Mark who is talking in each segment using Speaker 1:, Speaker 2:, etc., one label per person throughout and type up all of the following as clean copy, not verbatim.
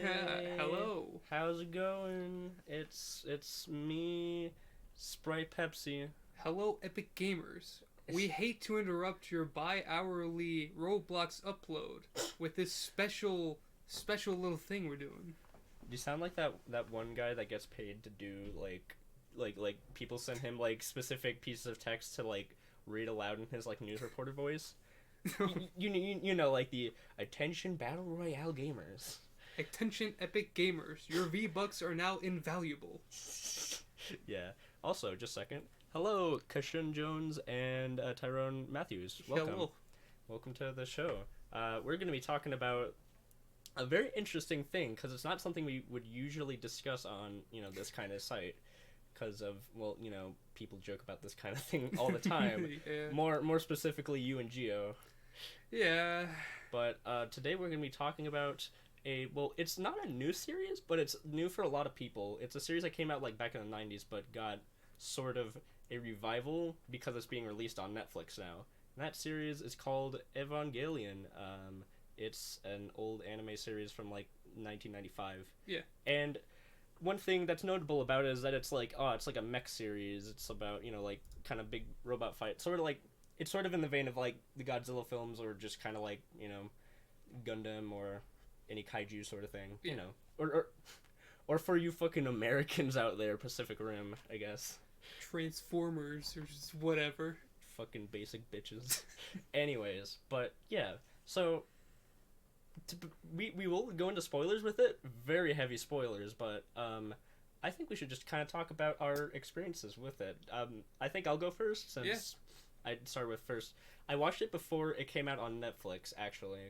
Speaker 1: Hello.
Speaker 2: How's it going? It's me, Sprite Pepsi.
Speaker 1: Hello, Epic Gamers. We hate to interrupt your bi-hourly Roblox upload with this special little thing we're doing.
Speaker 2: You sound like that one guy that gets paid to do like people send him like specific pieces of text to like read aloud in his like news reporter voice. You know like the attention battle royale gamers.
Speaker 1: Attention, Epic Gamers. Your V-Bucks are now invaluable.
Speaker 2: Yeah. Also, just a second. Hello, Kashun Jones and Tyrone Matthews. Welcome.
Speaker 1: Hello.
Speaker 2: Welcome to the show. We're going to be talking about a very interesting thing because it's not something we would usually discuss on, this kind of site because of, people joke about this kind of thing all the time.
Speaker 1: Yeah.
Speaker 2: More specifically, you and Gio.
Speaker 1: Yeah.
Speaker 2: But today we're going to be talking about it's not a new series, but it's new for a lot of people. It's a series that came out like back in the 90s, but got sort of a revival because it's being released on Netflix now. And that series is called Evangelion. It's an old anime series from like 1995.
Speaker 1: Yeah.
Speaker 2: And one thing that's notable about it is that it's like a mech series. It's about, like kind of big robot fight. It's sort of in the vein of like the Godzilla films or just kind of like, Gundam or any kaiju sort of thing,
Speaker 1: yeah.
Speaker 2: Or for you fucking Americans out there, Pacific Rim, I guess.
Speaker 1: Transformers or just whatever.
Speaker 2: Fucking basic bitches. Anyways, but yeah, so we will go into spoilers with it, very heavy spoilers, but I think we should just kind of talk about our experiences with it. I think I'll go first since I'd start with first. I watched it before it came out on Netflix, actually,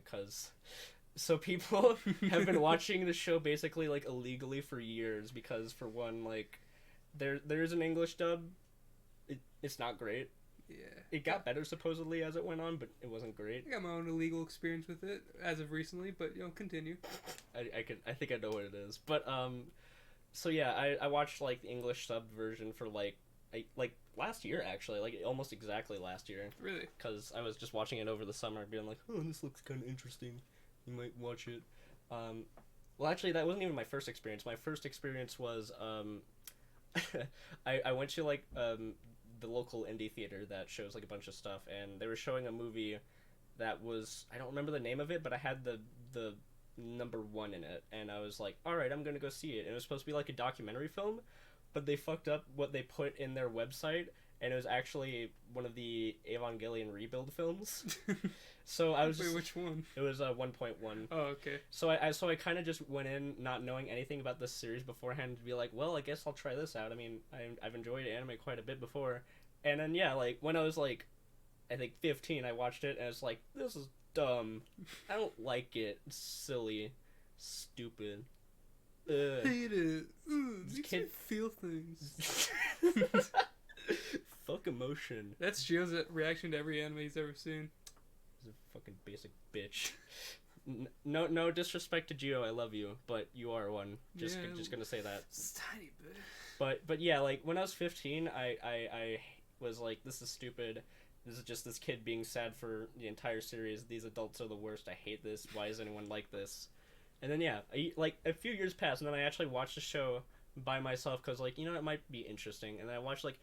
Speaker 2: so people have been watching the show basically like illegally for years because for one, like there's an English dub. It's not great.
Speaker 1: Yeah.
Speaker 2: It got better supposedly as it went on, but it wasn't great.
Speaker 1: I got my own illegal experience with it as of recently, but continue.
Speaker 2: I think I know what it is. But so yeah, I watched like the English sub version for like last year actually, like almost exactly last year.
Speaker 1: Really?
Speaker 2: Cuz I was just watching it over the summer being like, "Oh, this looks kind of interesting. You might watch it." Well, actually that wasn't even my first experience. My first experience was I went to like the local indie theater that shows like a bunch of stuff, and they were showing a movie that was, I don't remember the name of it, but I had the number 1 in it, and I was like, all right, I'm gonna go see it. And it was supposed to be like a documentary film, but they fucked up what they put in their website, and it was actually one of the Evangelion rebuild films. So I was
Speaker 1: Wait, which one?
Speaker 2: It was 1.1.
Speaker 1: Oh, okay.
Speaker 2: So I kind of just went in not knowing anything about this series beforehand to be like, well, I guess I'll try this out. I mean, I've enjoyed anime quite a bit before. And then, yeah, like, when I was, like, I think 15, I watched it, and it's like, this is dumb. I don't like it. It's silly. Stupid.
Speaker 1: Hate it.
Speaker 2: This
Speaker 1: Makes
Speaker 2: kid
Speaker 1: me feel things.
Speaker 2: Fuck emotion.
Speaker 1: That's Gio's reaction to every anime he's ever seen.
Speaker 2: He's a fucking basic bitch. No disrespect to Gio, I love you, but you are one. Just gonna say that.
Speaker 1: It's tiny bit.
Speaker 2: But yeah, like, when I was 15, I was like, this is stupid. This is just this kid being sad for the entire series. These adults are the worst. I hate this. Why is anyone like this? And then, yeah, like, a few years passed, and then I actually watched the show by myself, because, like, it might be interesting. And then I watched, like,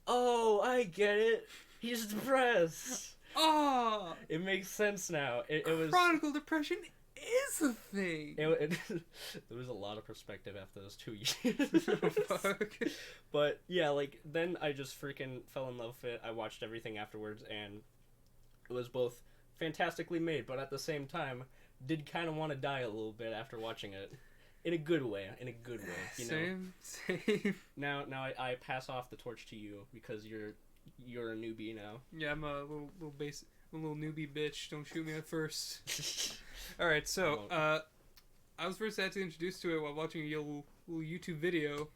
Speaker 2: oh, I get it. He's depressed.
Speaker 1: Oh!
Speaker 2: It makes sense now. It was...
Speaker 1: Chronicle depression is a thing!
Speaker 2: There was a lot of perspective after those 2 years.
Speaker 1: Oh, fuck.
Speaker 2: But, yeah, like, then I just freaking fell in love with it. I watched everything afterwards, and it was both fantastically made, but at the same time, did kind of want to die a little bit after watching it. In a good way,
Speaker 1: Same.
Speaker 2: Now I pass off the torch to you, because you're a newbie now.
Speaker 1: Yeah, I'm a little newbie bitch. Don't shoot me at first. Alright, so, I was first actually introduced to it while watching a little YouTube video.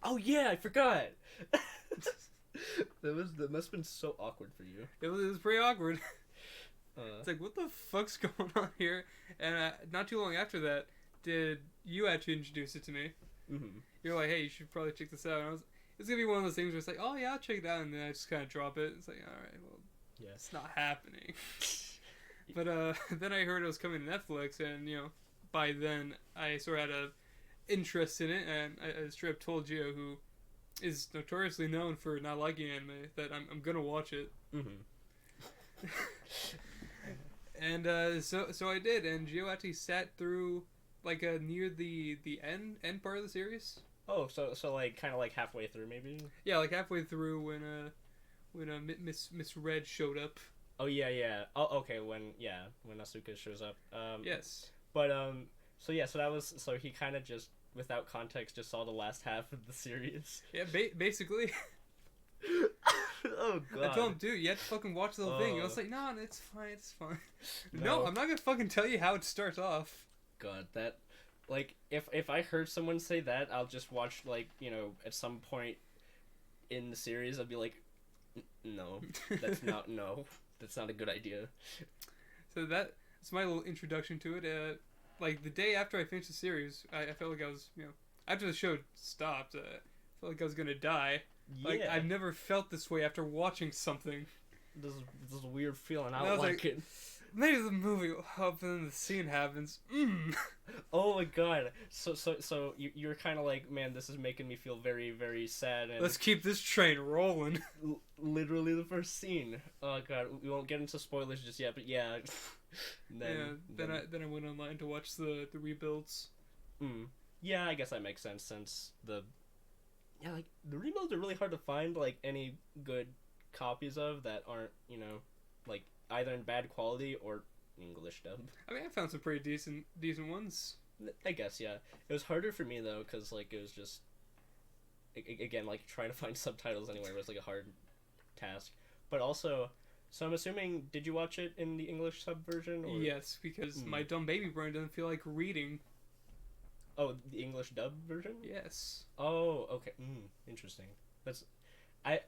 Speaker 2: Oh yeah, I forgot! That must have been so awkward for you.
Speaker 1: It was pretty awkward. It's like, what the fuck's going on here? And not too long after that, did you actually introduce it to me?
Speaker 2: Mm-hmm.
Speaker 1: You're like, hey, you should probably check this out. And it's gonna be one of those things where it's like, oh yeah, I'll check it out, and then I just kind of drop it. It's like, all right, well,
Speaker 2: yeah,
Speaker 1: it's not happening. But then I heard it was coming to Netflix, and by then I sort of had a interest in it, and I straight up told Gio, who is notoriously known for not liking anime, that I'm gonna watch it.
Speaker 2: Mm-hmm.
Speaker 1: And so I did, and Gio actually sat through like near the end part of the series.
Speaker 2: Oh, so like kind of like halfway through maybe.
Speaker 1: Yeah, like halfway through when Miss Red showed up.
Speaker 2: Oh yeah. Oh okay, when Asuka shows up.
Speaker 1: Yes.
Speaker 2: But so that was so he kind of just without context just saw the last half of the series.
Speaker 1: Yeah, basically.
Speaker 2: Oh god.
Speaker 1: I told him, dude, you have to fucking watch the whole thing. I was like, no, it's fine. No, I'm not gonna fucking tell you how it starts off.
Speaker 2: God, that like if I heard someone say that, I'll just watch like, you know, at some point in the series I'll be like, no, that's not a good idea.
Speaker 1: So that's my little introduction to it. Like the day after I finished the series, I felt like I was, you know, after the show stopped, I felt like I was gonna die.
Speaker 2: Yeah.
Speaker 1: Like I've never felt this way after watching something.
Speaker 2: This weird feeling. I
Speaker 1: And
Speaker 2: don't
Speaker 1: was
Speaker 2: like it.
Speaker 1: Maybe the movie will help, and then the scene happens.
Speaker 2: Oh my god. So you're kind of like, man, this is making me feel very, very sad. And
Speaker 1: Let's keep this train rolling.
Speaker 2: Literally the first scene. Oh god, we won't get into spoilers just yet, but yeah.
Speaker 1: Then I went online to watch the rebuilds.
Speaker 2: Yeah, I guess that makes sense since the rebuilds are really hard to find like any good copies of that aren't, you know, like either in bad quality or English dub.
Speaker 1: I mean, I found some pretty decent ones.
Speaker 2: I guess, yeah. It was harder for me though, because like it was just again like trying to find subtitles anywhere was like a hard task. But also, so I'm assuming, did you watch it in the English sub version? Or?
Speaker 1: Yes, because my dumb baby brain doesn't feel like reading.
Speaker 2: Oh, the English dub version?
Speaker 1: Yes.
Speaker 2: Oh, okay. Interesting. That's I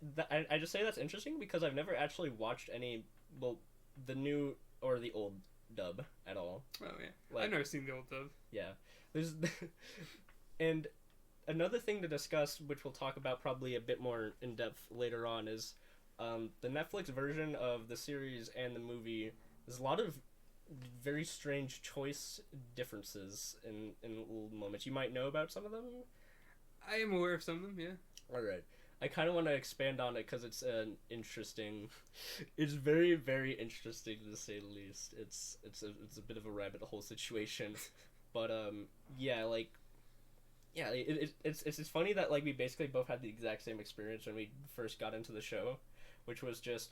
Speaker 2: just say that's interesting because I've never actually watched any, well, the new or the old dub at all.
Speaker 1: Oh yeah.
Speaker 2: Like,
Speaker 1: I've never seen the old dub.
Speaker 2: Yeah. There's and another thing to discuss, which we'll talk about probably a bit more in depth later on, is the Netflix version of the series and the movie. There's a lot of very strange choice differences in little moments. You might know about some of them?
Speaker 1: I am aware of some of them, yeah.
Speaker 2: Alright. I kind of want to expand on it because it's an interesting... It's very, very interesting to say the least. It's a bit of a rabbit hole situation. But, yeah, like... Yeah, it's funny that, like, we basically both had the exact same experience when we first got into the show, which was just,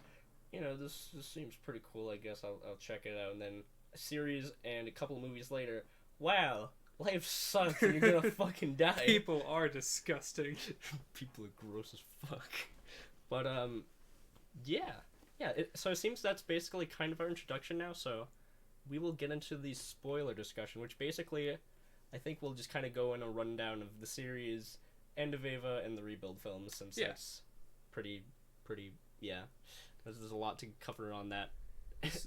Speaker 2: you know, this seems pretty cool, I guess I'll check it out, and then a series and a couple movies later, wow, life sucks and you're gonna fucking die.
Speaker 1: People are disgusting.
Speaker 2: People are gross as fuck. But, yeah, so it seems that's basically kind of our introduction now, so we will get into the spoiler discussion, which basically, I think we'll just kind of go in a rundown of the series, End of Eva, and the rebuild films, since that's pretty, yeah. There's a lot to cover on that.
Speaker 1: Let's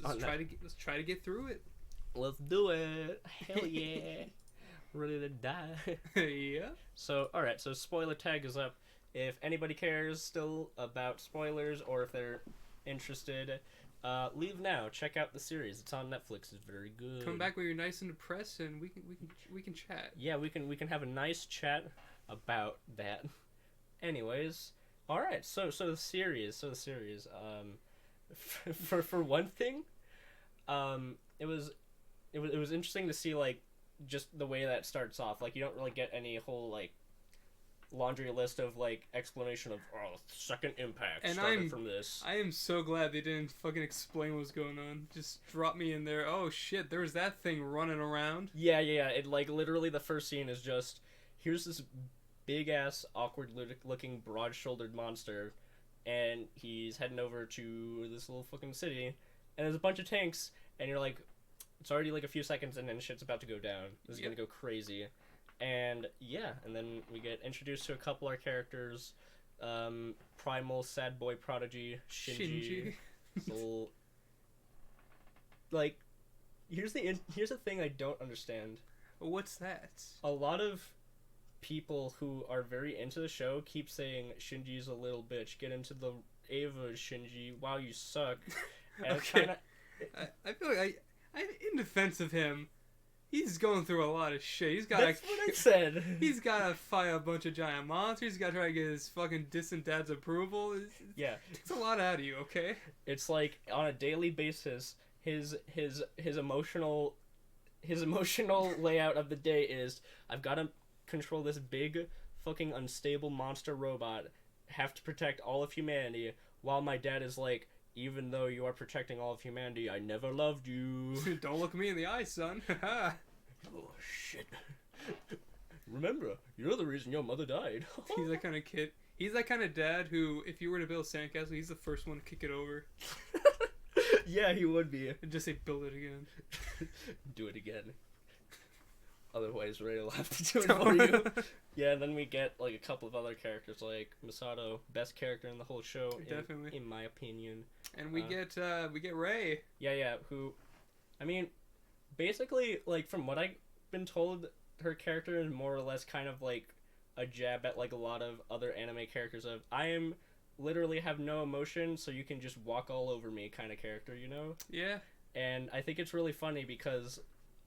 Speaker 1: try to get through it.
Speaker 2: Let's do it. Hell yeah. Ready to die.
Speaker 1: Yeah.
Speaker 2: So, alright, so spoiler tag is up. If anybody cares still about spoilers, or if they're interested, leave now. Check out the series. It's on Netflix. It's very good.
Speaker 1: Come back when you're nice and depressed, and we can chat.
Speaker 2: Yeah, we can have a nice chat about that. Anyways, all right. So the series. For one thing, it was interesting to see like just the way that starts off. Like you don't really get any whole like laundry list of like explanation of second impact
Speaker 1: and
Speaker 2: started from this.
Speaker 1: I am so glad they didn't fucking explain what's going on. Just drop me in there. Oh shit, there's that thing running around.
Speaker 2: Yeah. It like literally the first scene is just here's this big ass awkward looking broad shouldered monster, and he's heading over to this little fucking city, and there's a bunch of tanks, and you're like, it's already like a few seconds, and then shit's about to go down. This is gonna go crazy. And yeah, and then we get introduced to a couple of our characters, primal sad boy prodigy Shinji. So, like, here's the thing I don't understand.
Speaker 1: What's that?
Speaker 2: A lot of people who are very into the show keep saying Shinji's a little bitch. Get into the Eva, Shinji. Wow, you suck. And
Speaker 1: okay. I feel like I'm in defense of him. he's going through a lot of shit. He's got
Speaker 2: That's what I said.
Speaker 1: He's got to fight a bunch of giant monsters. He's got to try to get his fucking distant dad's approval.
Speaker 2: Yeah,
Speaker 1: it takes a lot out of you. Okay.
Speaker 2: It's like on a daily basis, his emotional layout of the day is I've got to control this big fucking unstable monster robot, have to protect all of humanity, while my dad is like, even though you are protecting all of humanity, I never loved you.
Speaker 1: Don't look me in the eye, son.
Speaker 2: Oh, shit. Remember, you're the reason your mother died.
Speaker 1: He's that kind of kid. He's that kind of dad who, if you were to build a sandcastle, he's the first one to kick it over.
Speaker 2: Yeah, he would be.
Speaker 1: And just say, build it again.
Speaker 2: Do it again. Otherwise, Ray will have to do it for you. Yeah, and then we get like a couple of other characters, like Masato, best character in the whole show,
Speaker 1: definitely,
Speaker 2: in my opinion.
Speaker 1: And we get Ray.
Speaker 2: Yeah, who, I mean, basically, like from what I've been told, her character is more or less kind of like a jab at like a lot of other anime characters of I am literally have no emotion, so you can just walk all over me kind of character, you know?
Speaker 1: Yeah.
Speaker 2: And I think it's really funny because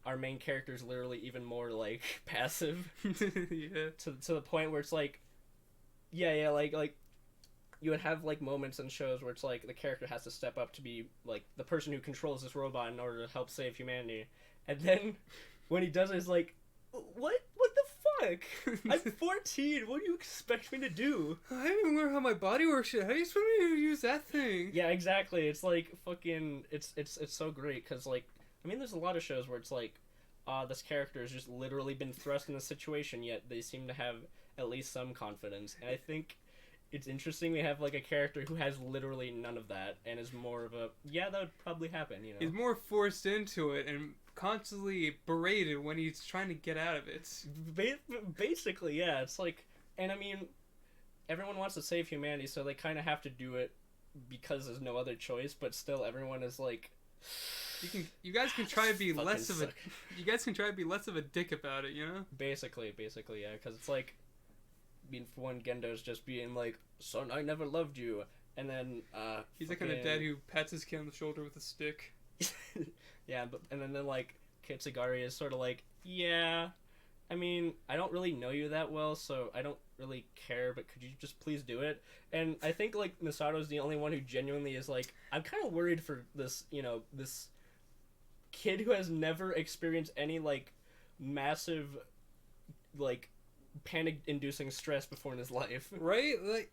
Speaker 2: our main character is literally even more like passive.
Speaker 1: Yeah.
Speaker 2: To the point where it's like, yeah, like you would have like moments in shows where it's like the character has to step up to be like the person who controls this robot in order to help save humanity, and then when he does it, it's like, what the fuck? I'm 14. What do you expect me to do?
Speaker 1: I haven't even learned how my body works yet. How do you expect me to use that thing?
Speaker 2: Yeah, exactly. It's like fucking. It's so great because like I mean, there's a lot of shows where it's like, this character has just literally been thrust in a situation, yet they seem to have at least some confidence. And I think it's interesting we have like a character who has literally none of that and is more of a, yeah, that would probably happen, you know?
Speaker 1: He's more forced into it and constantly berated when he's trying to get out of it.
Speaker 2: Basically, yeah. It's like, and I mean, everyone wants to save humanity, so they kind of have to do it because there's no other choice, but still everyone is like,
Speaker 1: you guys can try to be less of
Speaker 2: suck.
Speaker 1: you guys can try to be less of a dick about it, you know?
Speaker 2: Basically, yeah, because it's like, I mean, for one, Gendo's just being like, son, I never loved you, and then
Speaker 1: he's the kind of dad who pats his kid on the shoulder with a stick.
Speaker 2: Yeah, but and then like Kitsugari is sort of like, yeah, I mean, I don't really know you that well, so I don't really care, but could you just please do it? And I think like Misato's the only one who genuinely is like, I'm kind of worried for this, you know, this kid who has never experienced any like massive like panic-inducing stress before in his life.
Speaker 1: Right? Like,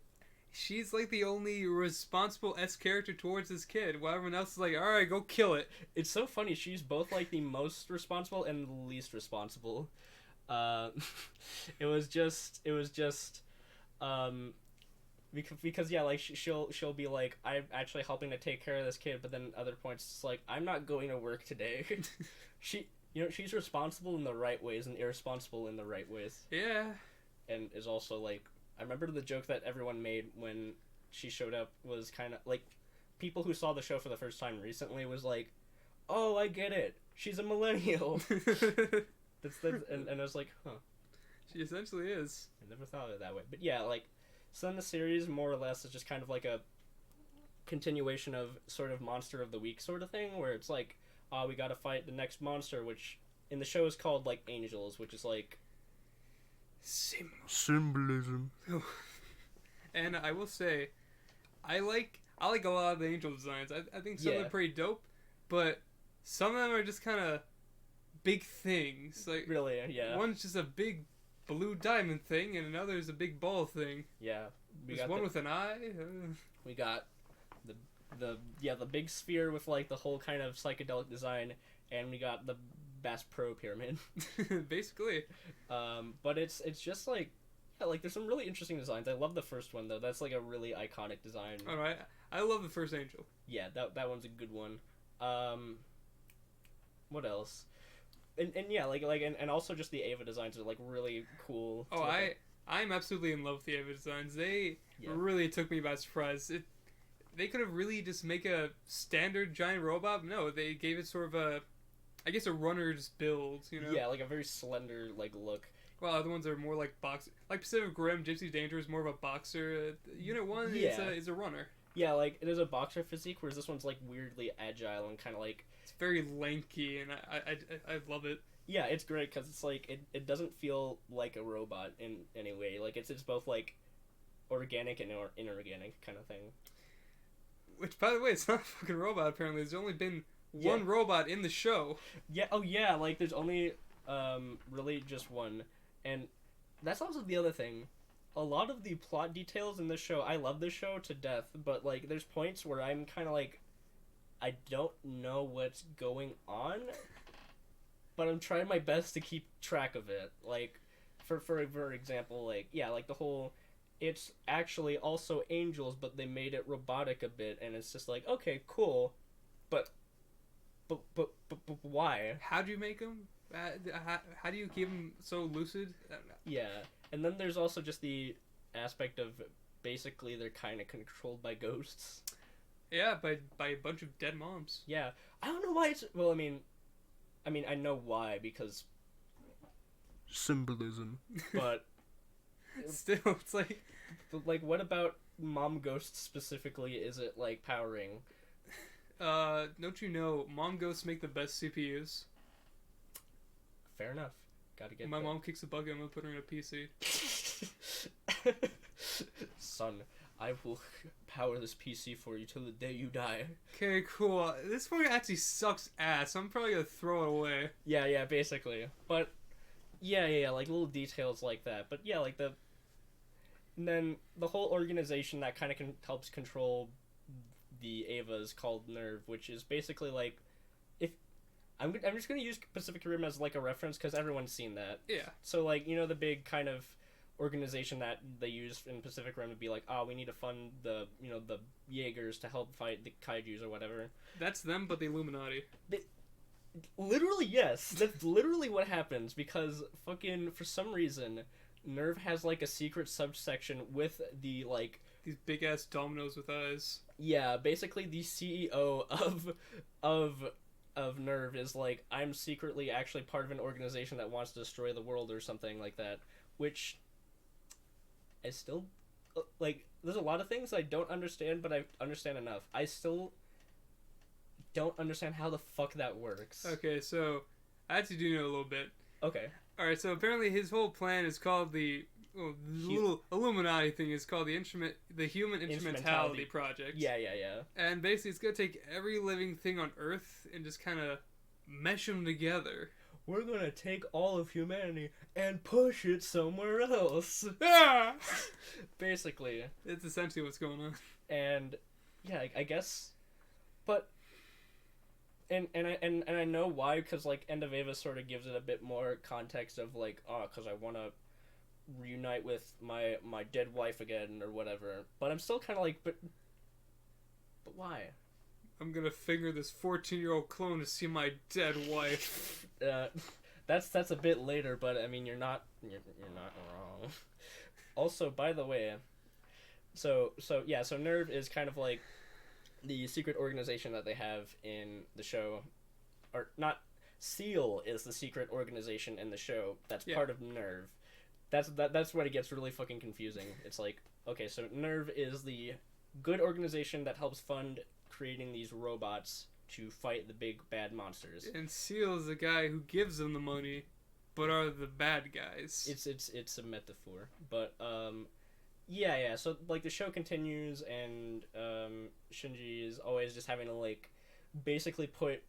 Speaker 1: she's like the only responsible character towards this kid, while everyone else is like, alright, go kill it.
Speaker 2: It's so funny, she's both like the most responsible and the least responsible. It was just because yeah, like she'll be like, I'm actually helping to take care of this kid, but then other points it's like, I'm not going to work today. She's responsible in the right ways and irresponsible in the right ways.
Speaker 1: Yeah.
Speaker 2: And is also like, I remember the joke that everyone made when she showed up was kind of like, people who saw the show for the first time recently was like, oh, I get it, she's a millennial. And I was like, huh.
Speaker 1: She essentially is.
Speaker 2: I never thought of it that way. But yeah, like, so then the series more or less is just kind of like a continuation of sort of Monster of the Week sort of thing, where it's like, we gotta fight the next monster, which in the show is called like Angels, which is like
Speaker 1: symbolism. And I will say, I like a lot of the angel designs. I think some of them are pretty dope, but some of them are just kind of big things. Like,
Speaker 2: really, yeah.
Speaker 1: One's just a big blue diamond thing, and another is a big ball thing.
Speaker 2: Yeah,
Speaker 1: There's one with an eye.
Speaker 2: We got the big sphere with like the whole kind of psychedelic design, and we got the Bass Pro Pyramid.
Speaker 1: Basically.
Speaker 2: But it's just like, yeah, like there's some really interesting designs. I love the first one though. That's like a really iconic design.
Speaker 1: All right, I love the first Angel.
Speaker 2: Yeah, that one's a good one. What else? And yeah, and also just the Ava designs are like really cool.
Speaker 1: Oh, I'm absolutely in love with the Ava designs. They really took me by surprise. They could have really just make a standard giant robot. No, they gave it sort of a runner's build, you know?
Speaker 2: Yeah, like a very slender like look.
Speaker 1: Well, other ones are more like boxer. Like Pacific Rim, Gypsy Danger is more of a boxer. Unit 1 is a runner.
Speaker 2: Yeah, like it is a boxer physique, whereas this one's like weirdly agile and kind of like,
Speaker 1: it's very lanky, and I love it.
Speaker 2: Yeah, it's great because it's like it doesn't feel like a robot in any way. Like it's both like organic and inorganic kind of thing.
Speaker 1: Which, by the way, it's not a fucking robot. Apparently, there's only been one robot in the show.
Speaker 2: Yeah. Oh yeah. Like there's only really just one, and that's also the other thing. A lot of the plot details in this show, I love this show to death, but like there's points where I'm kind of like, I don't know what's going on, but I'm trying my best to keep track of it. Like, for example, like like the whole, it's actually also angels, but they made it robotic a bit, and it's just like, okay, cool, but why?
Speaker 1: How do you make them? How do you keep them so lucid?
Speaker 2: Yeah, and then there's also just the aspect of basically they're kind of controlled by ghosts.
Speaker 1: Yeah, by a bunch of dead moms.
Speaker 2: Yeah, I don't know why it's. Well, I mean, I know why because symbolism, but
Speaker 1: still, it's like,
Speaker 2: what about mom ghosts specifically? Is it like powering?
Speaker 1: Don't you know mom ghosts make the best CPUs?
Speaker 2: Fair enough. Gotta get.
Speaker 1: When my mom kicks a bucket, I'm gonna put her in a PC.
Speaker 2: Son, I will power this PC for you till the day you die.
Speaker 1: Okay, cool. This one actually sucks ass. I'm probably gonna throw it away.
Speaker 2: Yeah, basically. But yeah, like little details like that. But yeah, like and then the whole organization that kind of helps control the Evas called Nerve, which is basically like, if I'm just gonna use Pacific Rim as like a reference because everyone's seen that.
Speaker 1: Yeah.
Speaker 2: So like the big kind of organization that they use in Pacific Rim would be like, we need to fund the the Jaegers to help fight the kaijus or whatever.
Speaker 1: That's them, but the Illuminati.
Speaker 2: Literally, yes. That's literally what happens because fucking for some reason, Nerve has like a secret subsection with the like
Speaker 1: these big ass dominoes with eyes.
Speaker 2: Yeah, basically the CEO of Nerve is like, I'm secretly actually part of an organization that wants to destroy the world or something like that, which is still like, there's a lot of things I don't understand, but I understand enough. I still don't understand how the fuck that works.
Speaker 1: Okay, so I actually do know a little bit.
Speaker 2: Okay.
Speaker 1: Alright, so apparently his whole plan is called the little Illuminati thing is called the Human Instrumentality Project.
Speaker 2: Yeah.
Speaker 1: And basically it's going to take every living thing on Earth and just kind of mesh them together.
Speaker 2: We're going to take all of humanity and push it somewhere else.
Speaker 1: Ah!
Speaker 2: Basically.
Speaker 1: It's essentially what's going on.
Speaker 2: And yeah, I guess, but and I know why, because like End of Eva sort of gives it a bit more context of like, because I want to reunite with my dead wife again or whatever. But I'm still kind of like, but why?
Speaker 1: I'm gonna finger this 14-year-old clone to see my dead wife.
Speaker 2: That's a bit later, but I mean you're not wrong. Also, by the way, so Nerve is kind of like the secret organization that they have in the show, or not. SEAL is the secret organization in the show that's part of Nerve. That's when it gets really fucking confusing. It's like, okay, so Nerve is the good organization that helps fund creating these robots to fight the big bad monsters.
Speaker 1: And SEAL is the guy who gives them the money, but are the bad guys.
Speaker 2: It's a metaphor, but yeah. So like the show continues, and Shinji is always just having to like basically put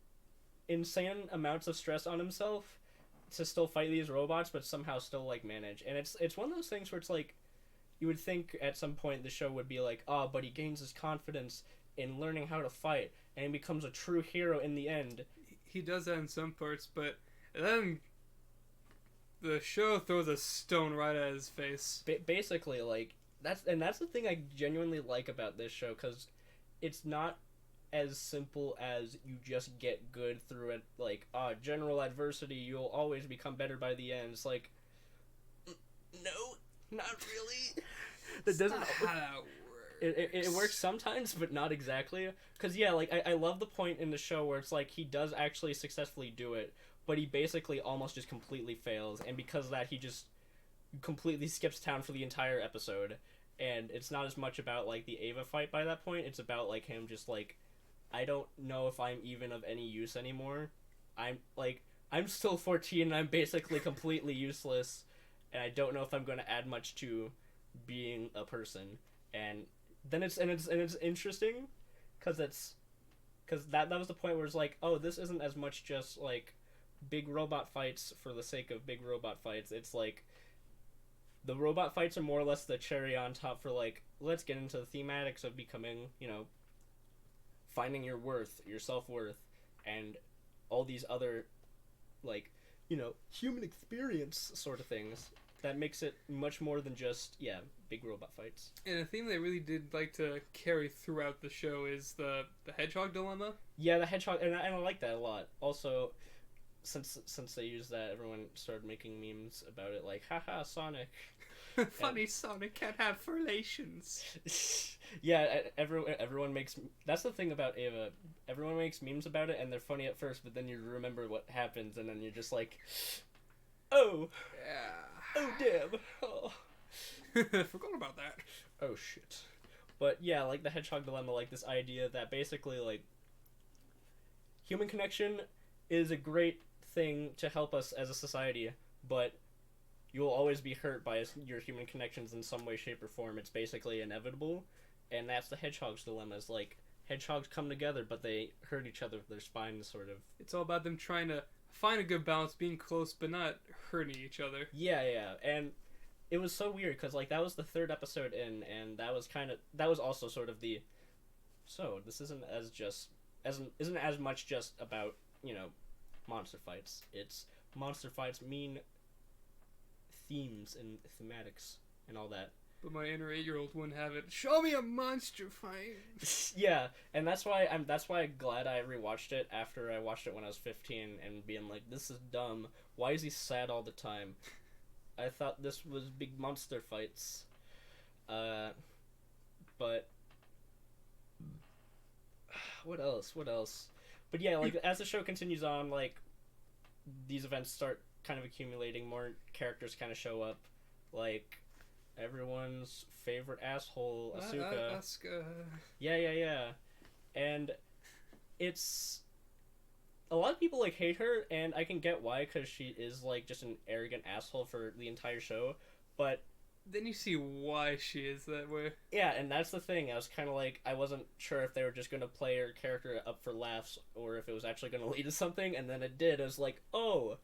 Speaker 2: insane amounts of stress on himself to still fight these robots, but somehow still like manage. And it's one of those things where it's like, you would think at some point the show would be like, but he gains his confidence in learning how to fight, and he becomes a true hero in the end.
Speaker 1: He does that in some parts, but then the show throws a stone right at his face.
Speaker 2: Basically, like, that's the thing I genuinely like about this show, because it's not as simple as you just get good through it, like, general adversity, you'll always become better by the end. It's like, no, not really. That doesn't how that works. It works sometimes, but not exactly. Because, yeah, like, I love the point in the show where it's like, he does actually successfully do it, but he basically almost just completely fails, and because of that, he just completely skips town for the entire episode, and it's not as much about, like, the Ava fight by that point, it's about, like, him just, like, I don't know if I'm even of any use anymore. I'm I'm still 14 and I'm basically completely useless, and I don't know if I'm going to add much to being a person. And then it's interesting because that was the point where it's like, oh, this isn't as much just like big robot fights for the sake of big robot fights. It's like the robot fights are more or less the cherry on top for like, let's get into the thematics of becoming, finding your worth, your self-worth, and all these other like, human experience sort of things that makes it much more than just big robot fights. And
Speaker 1: a theme they really did like to carry throughout the show is the hedgehog dilemma.
Speaker 2: Yeah, the hedgehog, and I like that a lot. Also, since they used that, everyone started making memes about it, like, haha, Sonic.
Speaker 1: Funny, Sonic can't have relations.
Speaker 2: Yeah, everyone makes... That's the thing about Ava. Everyone makes memes about it, and they're funny at first, but then you remember what happens, and then you're just like, oh. Yeah. Oh, damn. Oh.
Speaker 1: Forgot about that.
Speaker 2: Oh, shit. But, yeah, like, the hedgehog dilemma, like, this idea that basically, like, human connection is a great thing to help us as a society, but you'll always be hurt by your human connections in some way, shape, or form. It's basically inevitable, and that's the hedgehog's dilemma. Is like, hedgehogs come together, but they hurt each other with their spines, sort of.
Speaker 1: It's all about them trying to find a good balance, being close, but not hurting each other.
Speaker 2: Yeah, and it was so weird, because, like, that was the third episode in, and that was also sort of the, so, this isn't as much just about, monster fights. It's monster fights mean themes and thematics and all that.
Speaker 1: But my inner 8-year-old wouldn't have it. Show me a monster fight.
Speaker 2: Yeah, and that's why I'm glad I rewatched it after I watched it when I was 15 and being like, this is dumb. Why is he sad all the time? I thought this was big monster fights. But what else? But yeah, like, as the show continues on, like, these events start kind of accumulating, more characters kind of show up, like everyone's favorite asshole, Asuka. Yeah. And it's a lot of people like hate her, and I can get why, because she is like just an arrogant asshole for the entire show, but
Speaker 1: then you see why she is that way.
Speaker 2: Yeah, and that's the thing. I was kind of like, I wasn't sure if they were just going to play her character up for laughs or if it was actually going to lead to something, and then it did. I was like, oh,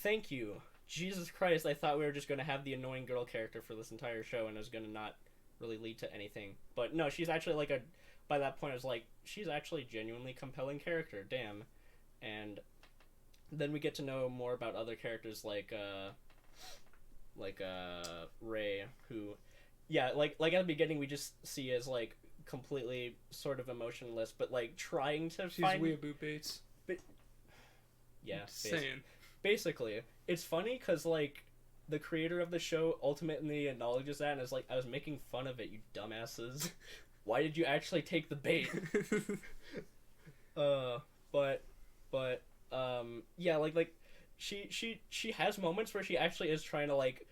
Speaker 2: thank you. Jesus Christ, I thought we were just going to have the annoying girl character for this entire show, and it was going to not really lead to anything. But no, she's actually like by that point I was like, she's actually a genuinely compelling character, damn. And then we get to know more about other characters like Ray, who, like at the beginning we just see as like completely sort of emotionless, but like trying to find...
Speaker 1: She's weeaboo Bates.
Speaker 2: But yeah,
Speaker 1: saying.
Speaker 2: Basically, it's funny because like the creator of the show ultimately acknowledges that and is like, I was making fun of it, you dumbasses. Why did you actually take the bait? Yeah, like she has moments where she actually is trying to like,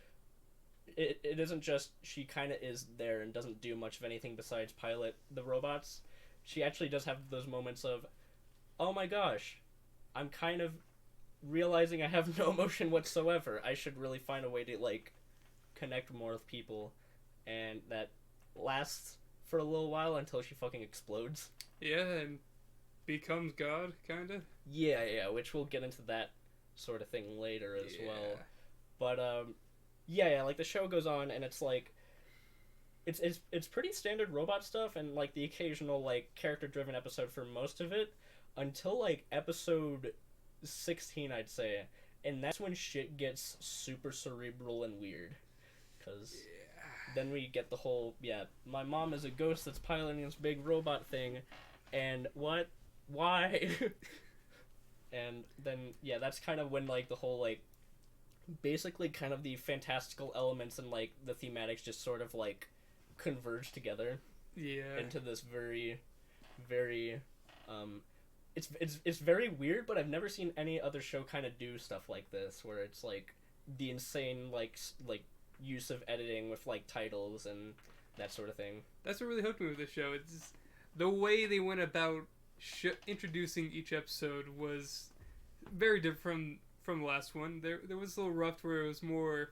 Speaker 2: it isn't just she kind of is there and doesn't do much of anything besides pilot the robots. She actually does have those moments of, oh my gosh, I'm kind of realizing I have no emotion whatsoever. I should really find a way to like connect more with people, and that lasts for a little while until she fucking explodes.
Speaker 1: Yeah, and becomes God, kinda.
Speaker 2: Yeah, which we'll get into that sort of thing later as well. But yeah, like the show goes on and it's like it's pretty standard robot stuff and like the occasional like character driven episode for most of it until like episode 16, I'd say, and that's when shit gets super cerebral and weird, because then we get the whole my mom is a ghost that's piloting this big robot thing, and why and then that's kind of when like the whole like basically kind of the fantastical elements and like the thematics just sort of like converge together into this very very it's very weird, but I've never seen any other show kind of do stuff like this, where it's like the insane like use of editing with like titles and that sort of thing.
Speaker 1: That's what really hooked me with this show. It's the way they went about introducing each episode was very different from the last one. There was a little rough where it was more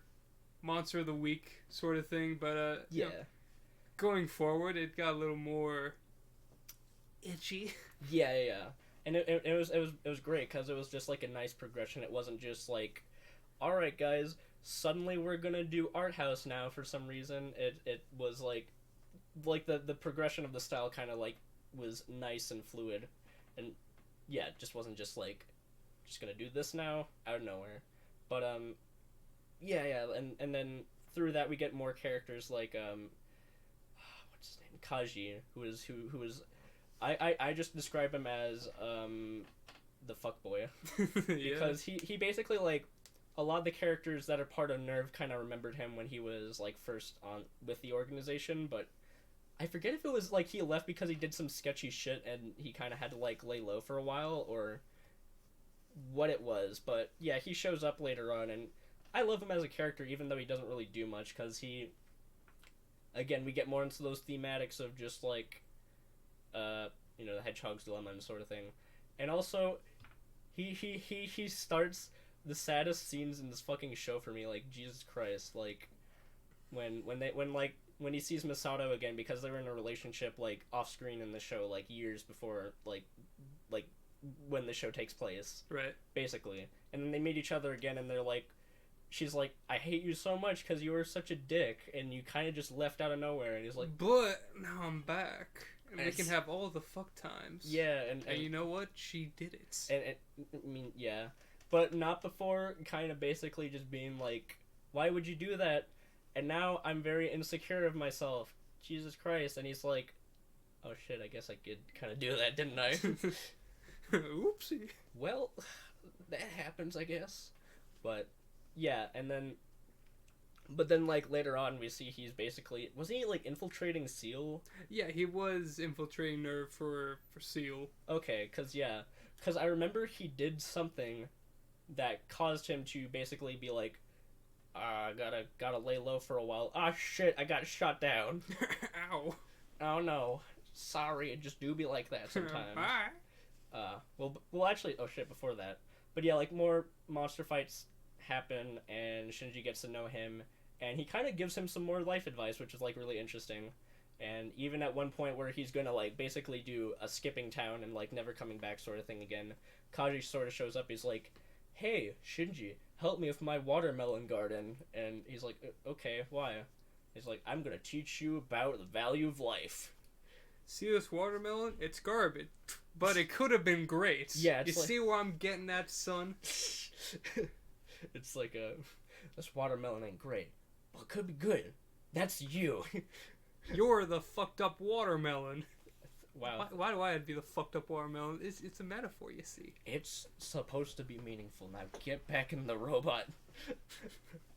Speaker 1: monster of the week sort of thing, but
Speaker 2: yeah.
Speaker 1: you know, going forward, it got a little more itchy.
Speaker 2: Yeah. And it was great because it was just like a nice progression. It wasn't just like, all right, guys, suddenly we're gonna do art house now for some reason. It was like the progression of the style kind of like was nice and fluid, and yeah, it just wasn't just like just gonna do this now out of nowhere. But yeah, and then through that we get more characters like what's his name, Kaji, who is I just describe him as the fuckboy because he basically like a lot of the characters that are part of Nerve kind of remembered him when he was like first on with the organization, but I forget if it was like he left because he did some sketchy shit and he kind of had to like lay low for a while or what it was. But yeah, he shows up later on and I love him as a character even though he doesn't really do much because he, again, we get more into those thematics of just like you know, the hedgehog's dilemma and sort of thing. And also he starts the saddest scenes in this fucking show for me, like Jesus Christ, like when he sees Misato again because they were in a relationship like off screen in the show like years before like when the show takes place.
Speaker 1: Right.
Speaker 2: Basically. And then they meet each other again and they're like, she's like, I hate you so much because you were such a dick and you kind of just left out of nowhere. And he's like,
Speaker 1: but now I'm back. And we can have all the fuck times.
Speaker 2: Yeah, and
Speaker 1: you know what? She did it.
Speaker 2: And I mean, yeah. But not before kind of basically just being like, why would you do that? And now I'm very insecure of myself. Jesus Christ. And he's like, oh shit, I guess I could kind of do that, didn't I?
Speaker 1: Oopsie.
Speaker 2: Well, that happens, I guess. But, yeah, but then, like, later on, we see he's basically... Was he, like, infiltrating Seal?
Speaker 1: Yeah, he was infiltrating Nerve for Seal.
Speaker 2: Okay, because I remember he did something that caused him to basically be like, gotta lay low for a while. Ah, shit, I got shot down.
Speaker 1: Ow.
Speaker 2: Oh, no. Sorry, it just do be like that sometimes.
Speaker 1: Bye.
Speaker 2: Well, actually, oh, shit, before that. But, yeah, like, more monster fights happen, and Shinji gets to know him, and he kind of gives him some more life advice, which is, like, really interesting. And even at one point where he's gonna, like, basically do a skipping town and, like, never coming back sort of thing again, Kaji sort of shows up. He's like, hey, Shinji, help me with my watermelon garden. And he's like, okay, why? He's like, I'm gonna teach you about the value of life.
Speaker 1: See this watermelon? It's garbage. But it could have been great.
Speaker 2: Yeah,
Speaker 1: you see where I'm getting at, son?
Speaker 2: It's like, this watermelon ain't great. But it could be good. That's you.
Speaker 1: You're the fucked up watermelon.
Speaker 2: Wow.
Speaker 1: Why do I have to be the fucked up watermelon? It's a metaphor, you see.
Speaker 2: It's supposed to be meaningful. Now get back in the robot.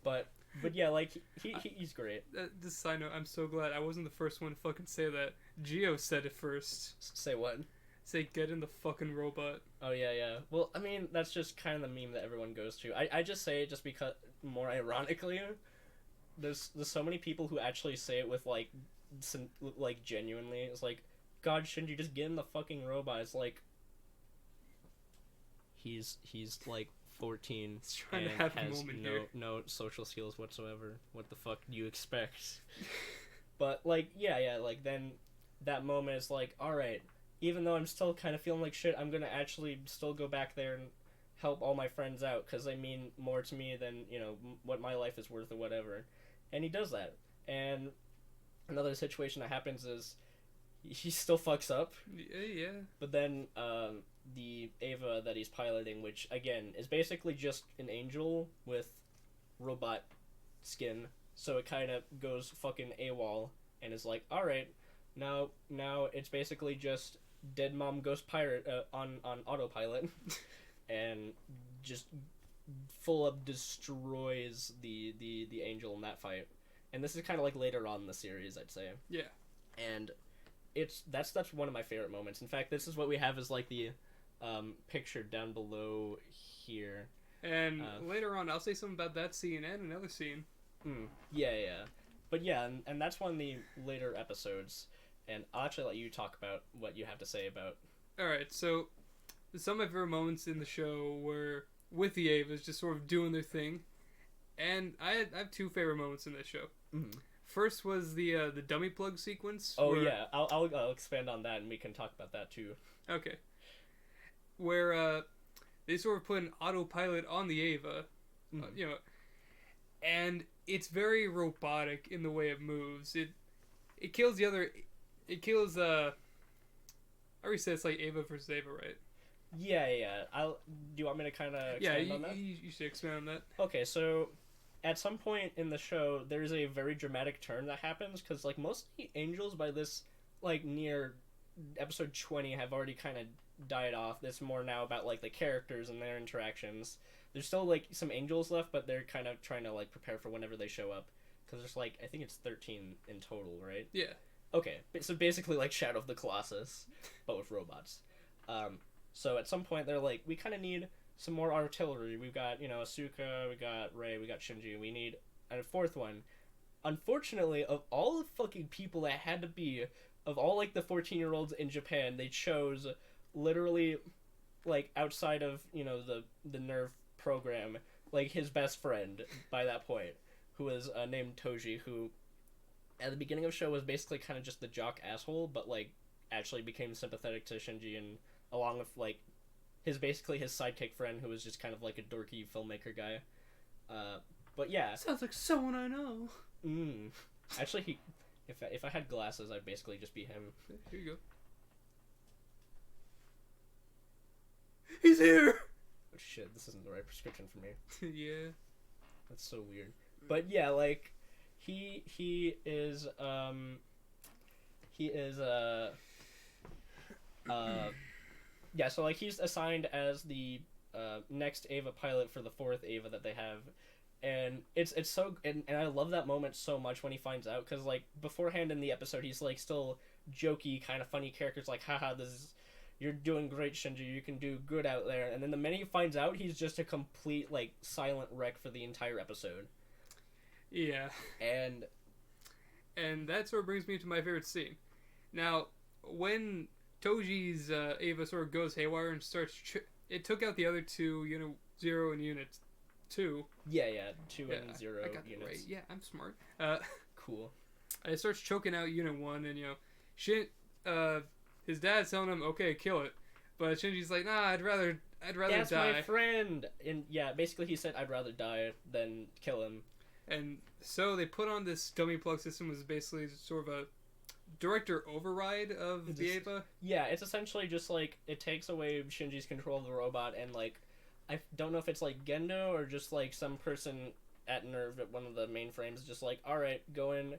Speaker 2: but yeah, like, he's great.
Speaker 1: This side note, I'm so glad I wasn't the first one to fucking say that. Gio said it first.
Speaker 2: Say what?
Speaker 1: Say, get in the fucking robot.
Speaker 2: Oh, yeah. Well, I mean, that's just kind of the meme that everyone goes to. I just say it just because, more ironically, there's so many people who actually say it with, like, genuinely. It's like, God, shouldn't you just get in the fucking robot? It's like, he's like 14
Speaker 1: He's trying
Speaker 2: and
Speaker 1: to have
Speaker 2: has
Speaker 1: a moment here.
Speaker 2: no social skills whatsoever. What the fuck do you expect? But, like, yeah, like, then that moment is like, alright, even though I'm still kind of feeling like shit, I'm gonna actually still go back there and help all my friends out, because they mean more to me than, you know, what my life is worth or whatever. And he does that. And another situation that happens is he still fucks up.
Speaker 1: Yeah.
Speaker 2: But then the Ava that he's piloting, which, again, is basically just an angel with robot skin, so it kind of goes fucking AWOL and is like, alright, now it's basically just dead mom ghost pirate on autopilot and just full up destroys the angel in that fight. And this is kind of like later on in the series, I'd say.
Speaker 1: Yeah.
Speaker 2: And that's one of my favorite moments. In fact, this is what we have as like the picture down below here.
Speaker 1: And later on, I'll say something about that scene and another scene.
Speaker 2: Yeah. But yeah, and that's one of the later episodes. And I'll actually let you talk about what you have to say about.
Speaker 1: Alright, so some of my favorite moments in the show were with the Avas just sort of doing their thing, and I have two favorite moments in this show.
Speaker 2: Mm-hmm.
Speaker 1: First was the dummy plug sequence.
Speaker 2: Oh yeah, I'll expand on that, and we can talk about that too.
Speaker 1: Okay. Where they sort of put an autopilot on the Ava, you know, and it's very robotic in the way it moves. It kills the other. It kills. I already said it's like Ava versus Ava, right?
Speaker 2: Yeah. Do you want me to kind of expand on that?
Speaker 1: You should expand on that.
Speaker 2: Okay, so at some point in the show, there's a very dramatic turn that happens because like most of the angels by this like near episode 20 have already kind of died off. It's more now about like the characters and their interactions. There's still like some angels left, but they're kind of trying to like prepare for whenever they show up because there's like I think it's 13 in total, right?
Speaker 1: Yeah.
Speaker 2: Okay, so basically like Shadow of the Colossus, but with robots. So at some point they're like, we kind of need some more artillery. We've got, Asuka, we got Rei, we got Shinji. We need a fourth one. Unfortunately, of all the fucking people that had to be, of all like the 14-year-olds in Japan, they chose literally like outside of, the Nerve program, like his best friend by that point, who was named Toji, who at the beginning of the show was basically kind of just the jock asshole, but like actually became sympathetic to Shinji, and along with like his sidekick friend who was just kind of like a dorky filmmaker guy. But yeah,
Speaker 1: sounds like someone I know.
Speaker 2: Actually, if I had glasses, I'd basically just be him.
Speaker 1: Here you go. He's here.
Speaker 2: Oh shit, this isn't the right prescription for me.
Speaker 1: Yeah,
Speaker 2: that's so weird. But yeah, like he is yeah, so like he's assigned as the next Ava pilot for the fourth Ava that they have, and it's so and I love that moment so much when he finds out, because like beforehand in the episode he's like still jokey, kind of funny characters like, haha, you're doing great, Shinji, you can do good out there, and then the minute he finds out, he's just a complete like silent wreck for the entire episode.
Speaker 1: Yeah, and that sort of brings me to my favorite scene. Now, when Toji's Ava sort of goes haywire and starts... it took out the other two, Unit 0 and Unit 2.
Speaker 2: Yeah, 2 and 0
Speaker 1: I got
Speaker 2: units.
Speaker 1: That right. Yeah, I'm smart.
Speaker 2: Cool.
Speaker 1: It starts choking out Unit 1, and, his dad's telling him, okay, kill it. But Shinji's like, nah, I'd rather
Speaker 2: That's
Speaker 1: die.
Speaker 2: That's my friend! And yeah, basically he said, I'd rather die than kill him.
Speaker 1: And so they put on this dummy plug system, was basically sort of a director override of the Ava.
Speaker 2: Yeah, it's essentially just like it takes away Shinji's control of the robot, and like I don't know if it's like Gendo or just like some person at Nerve at one of the mainframes just like, all right, go in.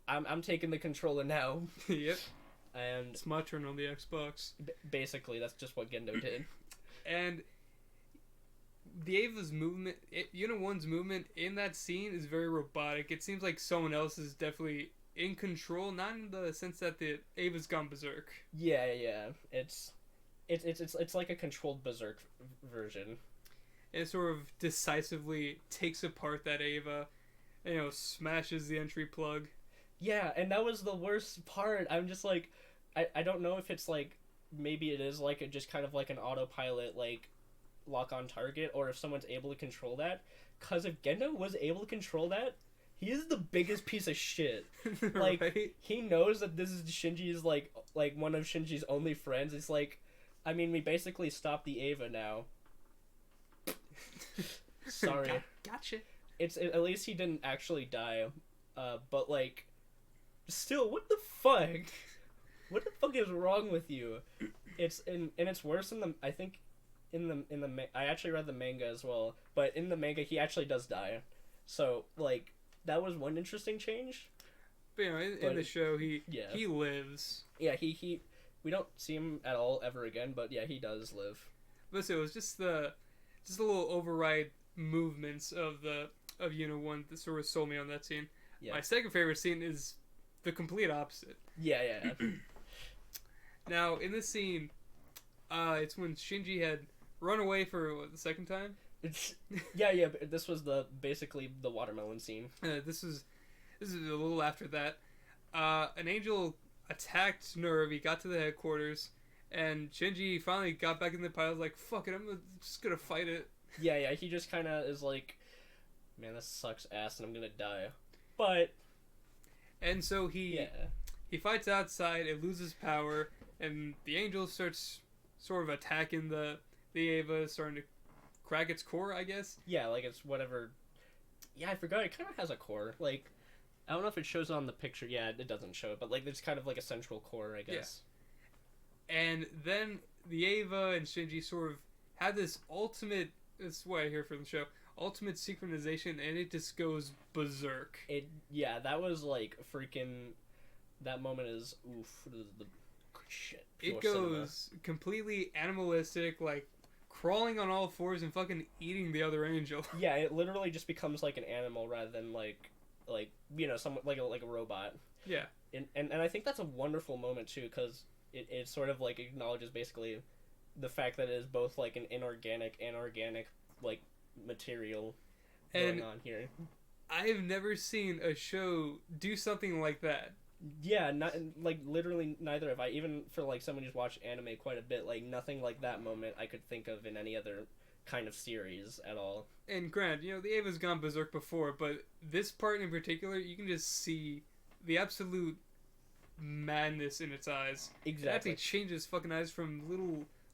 Speaker 2: I'm taking the controller now.
Speaker 1: Yep.
Speaker 2: And
Speaker 1: it's my turn on the Xbox.
Speaker 2: Basically, that's just what Gendo did.
Speaker 1: And the Ava's movement, Unit 1's movement in that scene is very robotic. It seems like someone else is definitely in control, not in the sense that the Ava's gone berserk.
Speaker 2: Yeah. It's like a controlled berserk version.
Speaker 1: And it sort of decisively takes apart that Ava, smashes the entry plug.
Speaker 2: Yeah, and that was the worst part. I'm just like, I don't know if it's like, maybe it is like just kind of like an autopilot, like, lock on target, or if someone's able to control that. Because if Gendo was able to control that, he is the biggest piece of shit. Like, right? He knows that this is Shinji's, like one of Shinji's only friends. It's like, I mean, we basically stopped the Ava now. Sorry.
Speaker 1: Gotcha.
Speaker 2: At least he didn't actually die. But, like, still, what the fuck? What the fuck is wrong with you? And it's worse in the, I think, I actually read the manga as well, but in the manga, he actually does die. So, like, that was one interesting change.
Speaker 1: But, in the show, he lives.
Speaker 2: Yeah, we don't see him at all ever again, but yeah, he does live.
Speaker 1: But so it was just the little override movements of Unit 1 that sort of sold me on that scene. Yeah. My second favorite scene is the complete opposite.
Speaker 2: Yeah.
Speaker 1: Now, in this scene, it's when Shinji had run away for the second time.
Speaker 2: Yeah. But this was basically the watermelon scene.
Speaker 1: This is a little after that. An angel attacked Nerve. He got to the headquarters, And Shinji finally got back in the pile. Like, fuck it, just gonna fight it.
Speaker 2: Yeah, he just kind of is like, man, this sucks ass, and I'm gonna die. But.
Speaker 1: And so he fights outside. It loses power, and the angel starts sort of attacking the Eva, starting to crack its core, I guess.
Speaker 2: Yeah, like it's whatever. Yeah, I forgot. It kind of has a core. Like, I don't know if it shows on the picture. Yeah, it doesn't show it, but like there's kind of like a central core, I guess.
Speaker 1: Yeah. And then the Eva and Shinji sort of have this ultimate. That's what I hear from the show. Ultimate synchronization, and it just goes berserk.
Speaker 2: That was like freaking. That moment is oof. The shit.
Speaker 1: It goes completely animalistic, like crawling on all fours and fucking eating the other angel.
Speaker 2: Yeah, it literally just becomes like an animal rather than like some like a robot.
Speaker 1: Yeah.
Speaker 2: And I think that's a wonderful moment too, because it sort of like acknowledges basically the fact that it is both like an inorganic and organic like material going on here.
Speaker 1: I have never seen a show do something like that.
Speaker 2: Yeah, not like literally neither have I. Even for like someone who's watched anime quite a bit, like nothing like that moment I could think of in any other kind of series at all.
Speaker 1: And granted, the Ava's gone berserk before, but this part in particular, you can just see the absolute madness in its eyes.
Speaker 2: Exactly.
Speaker 1: It actually changes fucking eyes from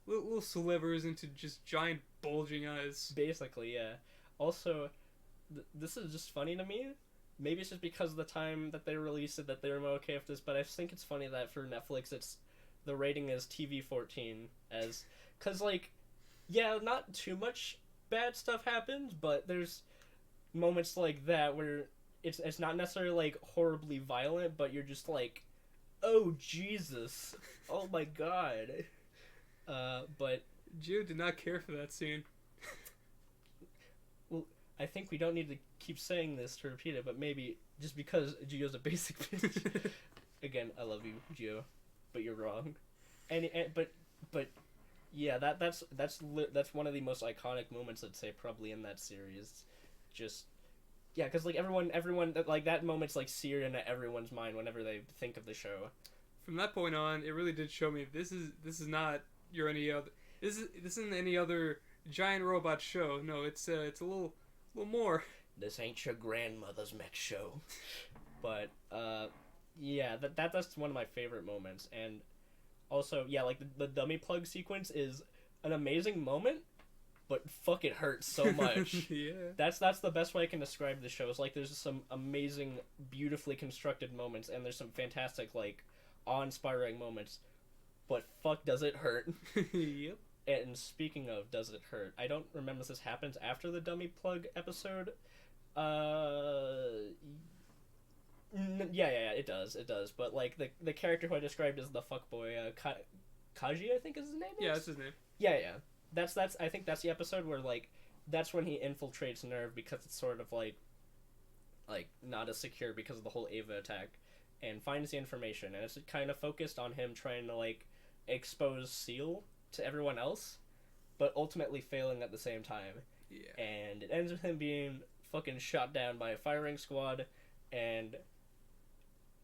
Speaker 1: little slivers into just giant bulging eyes.
Speaker 2: Basically, yeah. Also, this is just funny to me. Maybe it's just because of the time that they released it that they were okay with this, but I think it's funny that for Netflix, the rating is TV-14 because like, yeah, not too much bad stuff happens, but there's moments like that where it's not necessarily like horribly violent, but you're just like, oh Jesus, oh my God. But
Speaker 1: Gio did not care for that scene.
Speaker 2: Well, I think we don't need to keep saying this to repeat it, but maybe just because Gio's a basic bitch. Again, I love you, Gio, but you're wrong. But yeah, that's one of the most iconic moments I'd say probably in that series. Just yeah, because like everyone like that moment's like seared into everyone's mind whenever they think of the show.
Speaker 1: From that point on, it really did show me this is not this isn't any other giant robot show. No, it's a little more.
Speaker 2: This ain't your grandmother's mech show. But yeah, that's one of my favorite moments. And also, yeah, like the dummy plug sequence is an amazing moment, but fuck, it hurts so much.
Speaker 1: Yeah.
Speaker 2: That's the best way I can describe the show. It's like there's some amazing, beautifully constructed moments, and there's some fantastic, like, awe-inspiring moments. But fuck, does it hurt?
Speaker 1: Yep.
Speaker 2: And speaking of does it hurt, I don't remember if this happens after the dummy plug episode. Yeah, it does. But like the character who I described as the fuckboy, Kaji, I think is his name.
Speaker 1: Yeah, that's his name.
Speaker 2: Yeah. That's I think that's the episode where like that's when he infiltrates Nerve because it's sort of like not as secure because of the whole Ava attack, and finds the information, and it's kind of focused on him trying to like expose Seal to everyone else, but ultimately failing at the same time.
Speaker 1: Yeah.
Speaker 2: And it ends with him being fucking shot down by a firing squad, and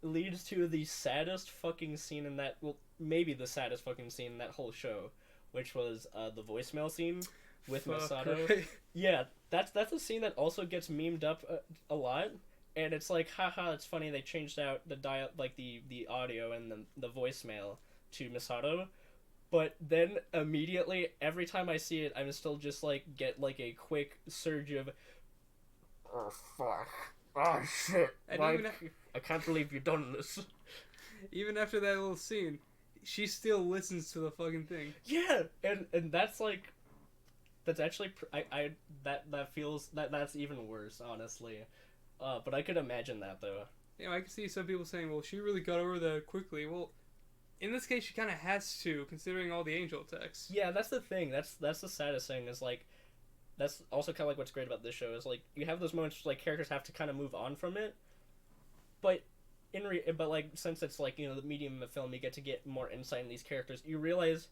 Speaker 2: leads to the saddest fucking scene in that, well, maybe the saddest fucking scene in that whole show, which was the voicemail scene with Masato.
Speaker 1: Right.
Speaker 2: Yeah, that's a scene that also gets memed up a lot, and it's like, haha, it's funny they changed out the audio and the voicemail to Masato. But then immediately, every time I see it, I'm still just like get like a quick surge of, oh fuck, oh shit,
Speaker 1: And
Speaker 2: like, I can't believe you've done this.
Speaker 1: Even after that little scene, she still listens to the fucking thing.
Speaker 2: Yeah, and that's like, that's actually that feels that's even worse, honestly. But I could imagine that though.
Speaker 1: I can see some people saying, "Well, she really got over that quickly." Well. In this case, she kind of has to, considering all the angel attacks.
Speaker 2: Yeah, that's the thing. That's the saddest thing. Is like, that's also kind of like what's great about this show is like you have those moments where, like characters have to kind of move on from it, but but like since it's like the medium of film, you get to get more insight in these characters. You realize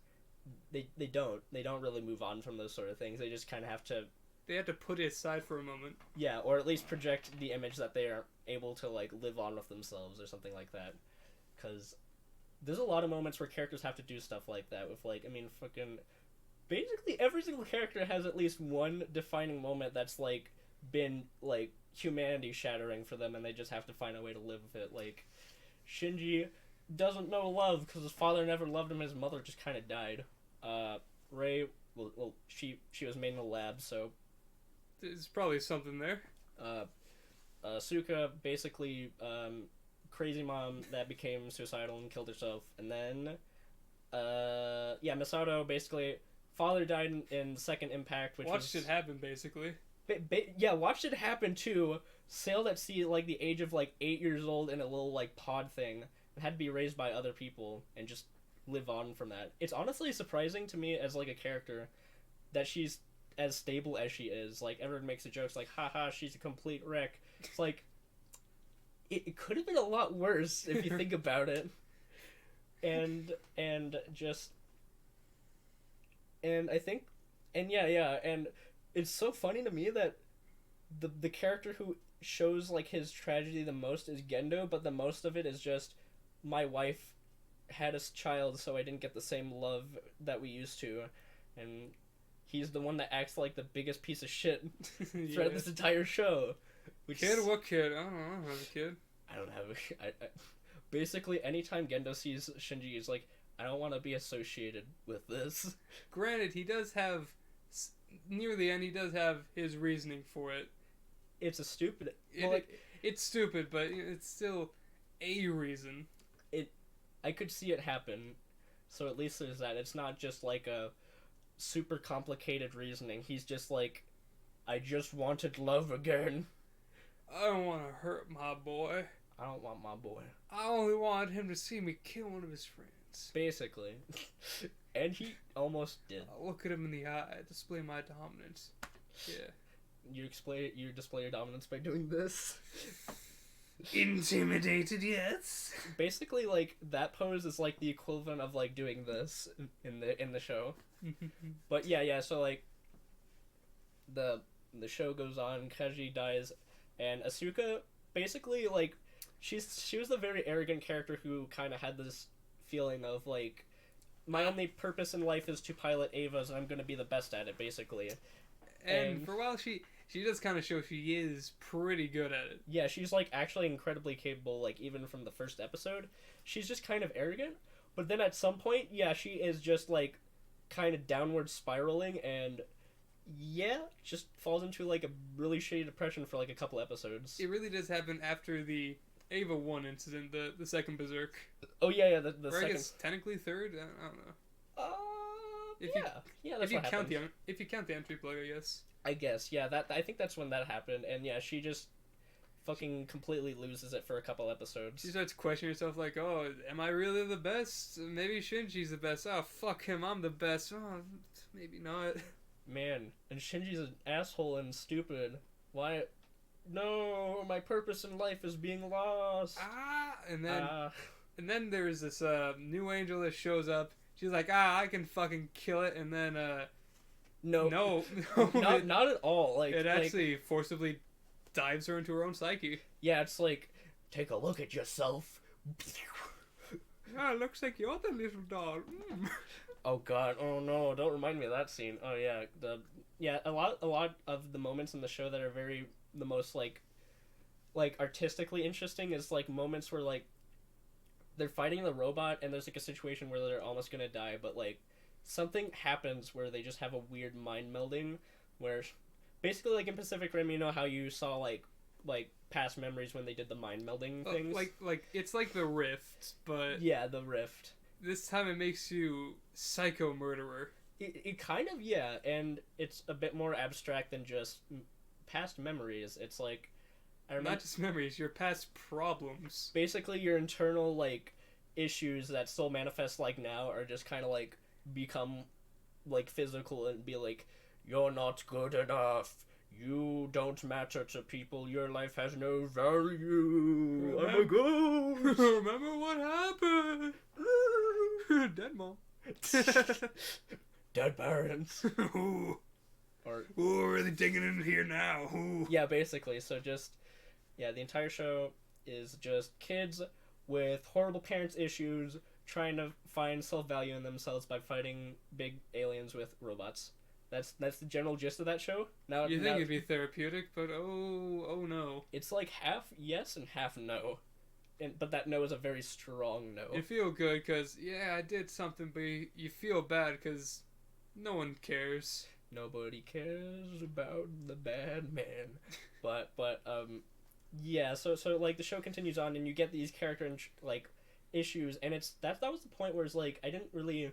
Speaker 2: they don't really move on from those sort of things. They just kind of have to.
Speaker 1: They have to put it aside for a moment.
Speaker 2: Yeah, or at least project the image that they are able to like live on with themselves or something like that, because. there's a lot of moments where characters have to do stuff like that with, like, I mean, fucking, basically every single character has at least one defining moment that's, like, been, like, humanity shattering for them, and they just have to find a way to live with it. Like, Shinji doesn't know love because his father never loved him, his mother just kind of died. Rei, well, she was made in a lab, so
Speaker 1: there's probably something there.
Speaker 2: Suka, basically, crazy mom that became suicidal and killed herself. And then, Misato, basically, father died in Second Impact, which
Speaker 1: watched it happen, basically.
Speaker 2: Watched it happen, too. Sailed at sea at, like, the age of, like, 8 years old in a little, like, pod thing. And had to be raised by other people and just live on from that. It's honestly surprising to me as, like, a character that she's as stable as she is. Like, everyone makes the jokes like, haha, she's a complete wreck. It's like, it could have been a lot worse if you think about it. And I think, and it's so funny to me that the character who shows, like, his tragedy the most is Gendo, but the most of it is just, my wife had a child, so I didn't get the same love that we used to, and he's the one that acts like the biggest piece of shit throughout this entire show.
Speaker 1: Kid? What kid? I don't have a kid.
Speaker 2: I don't have a... Basically, anytime Gendo sees Shinji, he's like, I don't want to be associated with this.
Speaker 1: Granted, he does have... Near the end, he does have his reasoning for it.
Speaker 2: It's a stupid...
Speaker 1: It's stupid, but it's still a reason.
Speaker 2: I could see it happen, so at least there's that. It's not just like a super complicated reasoning. He's just like, I just wanted love again.
Speaker 1: I don't want to hurt my boy.
Speaker 2: I don't want my boy.
Speaker 1: I only wanted him to see me kill one of his friends.
Speaker 2: Basically. And he almost did.
Speaker 1: I'll look at him in the eye, display my dominance. Yeah.
Speaker 2: You display your dominance by doing this.
Speaker 1: Intimidated, yes.
Speaker 2: Basically, like, that pose is like the equivalent of, like, doing this in the show. But yeah, so, like, the show goes on, Kaji dies, and Asuka basically, like, she was the very arrogant character who kind of had this feeling of, like, my only purpose in life is to pilot Evas, and I'm gonna be the best at it, basically.
Speaker 1: And for a while, she does kind of show she is pretty good at it.
Speaker 2: Yeah, she's, like, actually incredibly capable, like, even from the first episode. She's just kind of arrogant, but then at some point, yeah, she is just, like, kind of downward spiraling, and, yeah, just falls into, like, a really shitty depression for, like, a couple episodes.
Speaker 1: It really does happen after the Ava 1 incident, the second Berserk.
Speaker 2: Oh, yeah, the
Speaker 1: or
Speaker 2: second...
Speaker 1: I guess technically third? I don't know.
Speaker 2: That's what happened.
Speaker 1: If you count the entry plug, I guess.
Speaker 2: I guess, yeah, I think that's when that happened, and yeah, she just fucking completely loses it for a couple episodes.
Speaker 1: She starts questioning herself like, oh, am I really the best? Maybe Shinji's the best. Oh, fuck him, I'm the best. Oh, maybe not.
Speaker 2: Man, and Shinji's an asshole and stupid. Why? No, my purpose in life is being lost.
Speaker 1: And then there's this new angel that shows up. She's like, I can fucking kill it, and then No, not at all. Like,
Speaker 2: it
Speaker 1: actually forcibly dives her into her own psyche.
Speaker 2: Yeah, it's like, take a look at yourself.
Speaker 1: Yeah, it looks like you're the little doll.
Speaker 2: Oh god, oh no, don't remind me of that scene. Oh yeah, a lot of the moments in the show that are the most like artistically interesting is like moments where like they're fighting the robot and there's like a situation where they're almost gonna die, but like something happens where they just have a weird mind melding where basically like in Pacific Rim, you know how you saw like past memories when they did the mind melding things?
Speaker 1: Like it's like the Rift, but
Speaker 2: yeah, the Rift.
Speaker 1: This time it makes you psycho murderer.
Speaker 2: It kind of, yeah, and it's a bit more abstract than just past memories. It's like, I remember,
Speaker 1: not just memories, your past problems.
Speaker 2: Basically, your internal like issues that still manifest like now are just kind of like become like physical and be like, you're not good enough. You don't matter to people. Your life has no value. I'm a ghost.
Speaker 1: Remember what happened? Dead mom.
Speaker 2: Dead parents.
Speaker 1: Ooh, really digging in here now. Ooh.
Speaker 2: Yeah, basically. So just, yeah, the entire show is just kids with horrible parents' issues trying to find self-value in themselves by fighting big aliens with robots. That's the general gist of that show. Now
Speaker 1: you think it'd be therapeutic, but oh no.
Speaker 2: It's like half yes and half no. But that no is a very strong no.
Speaker 1: You feel good because, yeah, I did something, but you feel bad because no one cares.
Speaker 2: Nobody cares about the bad man. but yeah, so like the show continues on and you get these character like issues, and that was the point where it's like I didn't really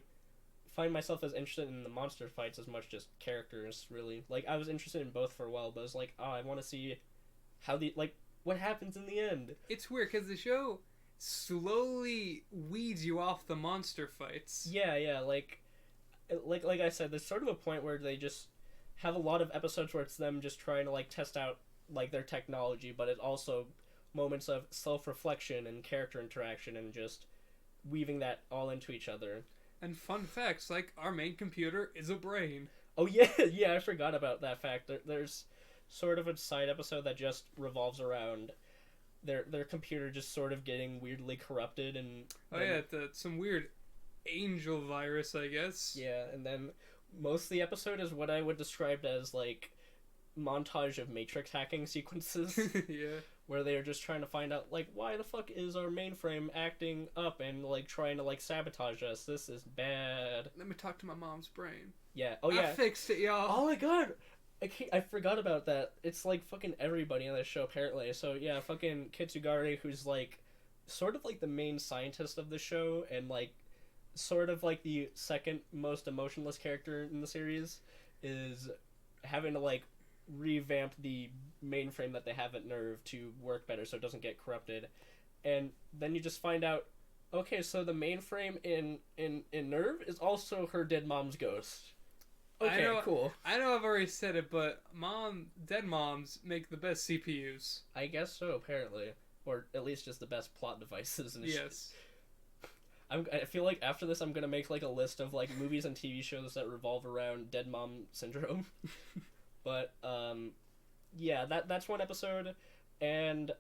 Speaker 2: find myself as interested in the monster fights as much as characters, really. Like I was interested in both for a while, but I was like, oh, I want to see how what happens in the end.
Speaker 1: It's weird because the show slowly weeds you off the monster fights.
Speaker 2: Yeah, like I said, there's sort of a point where they just have a lot of episodes where it's them just trying to like test out like their technology, but it's also moments of self-reflection and character interaction and just weaving that all into each other.
Speaker 1: And fun facts, like our main computer is a brain.
Speaker 2: Oh yeah, I forgot about that fact. There's sort of a side episode that just revolves around their computer just sort of getting weirdly corrupted and
Speaker 1: some weird angel virus, I guess.
Speaker 2: Yeah, and then most of the episode is what I would describe as like montage of Matrix hacking sequences.
Speaker 1: Yeah.
Speaker 2: Where they are just trying to find out like why the fuck is our mainframe acting up and like trying to like sabotage us. This is bad.
Speaker 1: Let me talk to my mom's brain.
Speaker 2: Yeah. Oh yeah.
Speaker 1: I fixed it, y'all.
Speaker 2: Oh my god. I forgot about that. It's like fucking everybody on this show apparently. So yeah, fucking Kitsugari, who's like sort of like the main scientist of the show and like sort of like the second most emotionless character in the series, is having to like revamp the mainframe that they have at Nerve to work better so it doesn't get corrupted. And then you just find out, okay, so the mainframe in Nerve is also her dead mom's ghost. Okay, cool.
Speaker 1: I know I've already said it, but dead moms make the best CPUs.
Speaker 2: I guess so, apparently. Or at least just the best plot devices.
Speaker 1: Yes.
Speaker 2: I feel like after this I'm going to make like a list of like movies and TV shows that revolve around dead mom syndrome. But, yeah, that's one episode. And,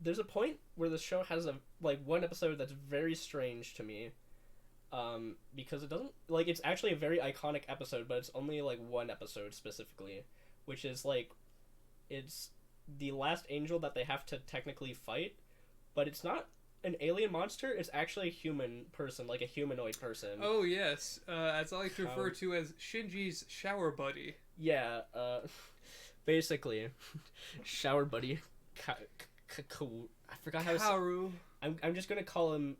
Speaker 2: there's a point where the show has one episode that's very strange to me. Because it doesn't, like, it's actually a very iconic episode, but it's only, like, one episode specifically, which is, like, it's the last angel that they have to technically fight, but it's not an alien monster, it's actually a human person, like a humanoid person.
Speaker 1: Oh, yes, as I like to refer to as Shinji's shower buddy.
Speaker 2: Yeah, basically, shower buddy, I forgot how to say. I'm just gonna call him,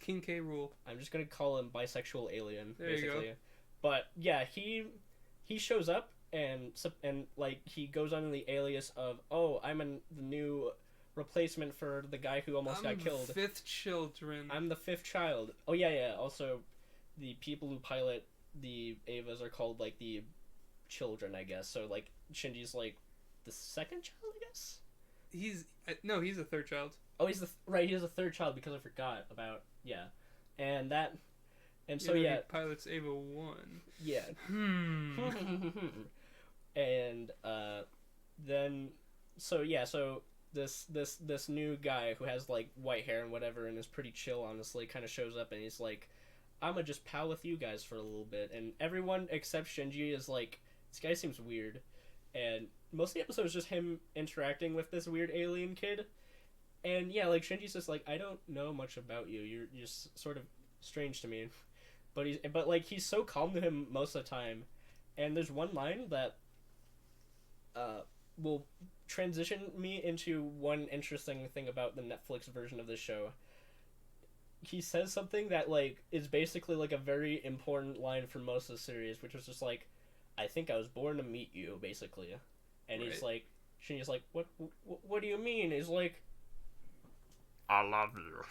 Speaker 1: King K. Rool.
Speaker 2: I'm just gonna call him bisexual alien.
Speaker 1: There
Speaker 2: basically.
Speaker 1: You go.
Speaker 2: But yeah, he shows up and like he goes under the alias of I'm the new replacement for the guy who almost got killed.
Speaker 1: Fifth children.
Speaker 2: I'm the fifth child. Oh yeah. Also, the people who pilot the Avas are called like the children, I guess. So like Shinji's like the second child, I guess.
Speaker 1: He's a third child.
Speaker 2: Oh, he's a third child because I forgot about and so
Speaker 1: he pilots Ava 1.
Speaker 2: Yeah. And then so this new guy who has like white hair and whatever and is pretty chill, honestly, kind of shows up and he's like, I'm gonna just pal with you guys for a little bit, and everyone except Shinji is like, this guy seems weird, and most of the episode is just him interacting with this weird alien kid. And yeah, like Shinji's just like, I don't know much about you. You're just sort of strange to me, but he's so calm to him most of the time. And there's one line that will transition me into one interesting thing about the Netflix version of this show. He says something that like is basically like a very important line for most of the series, which was just like, I think I was born to meet you, basically. And right. He's like, Shinji's like, what do you mean? He's like, I love you.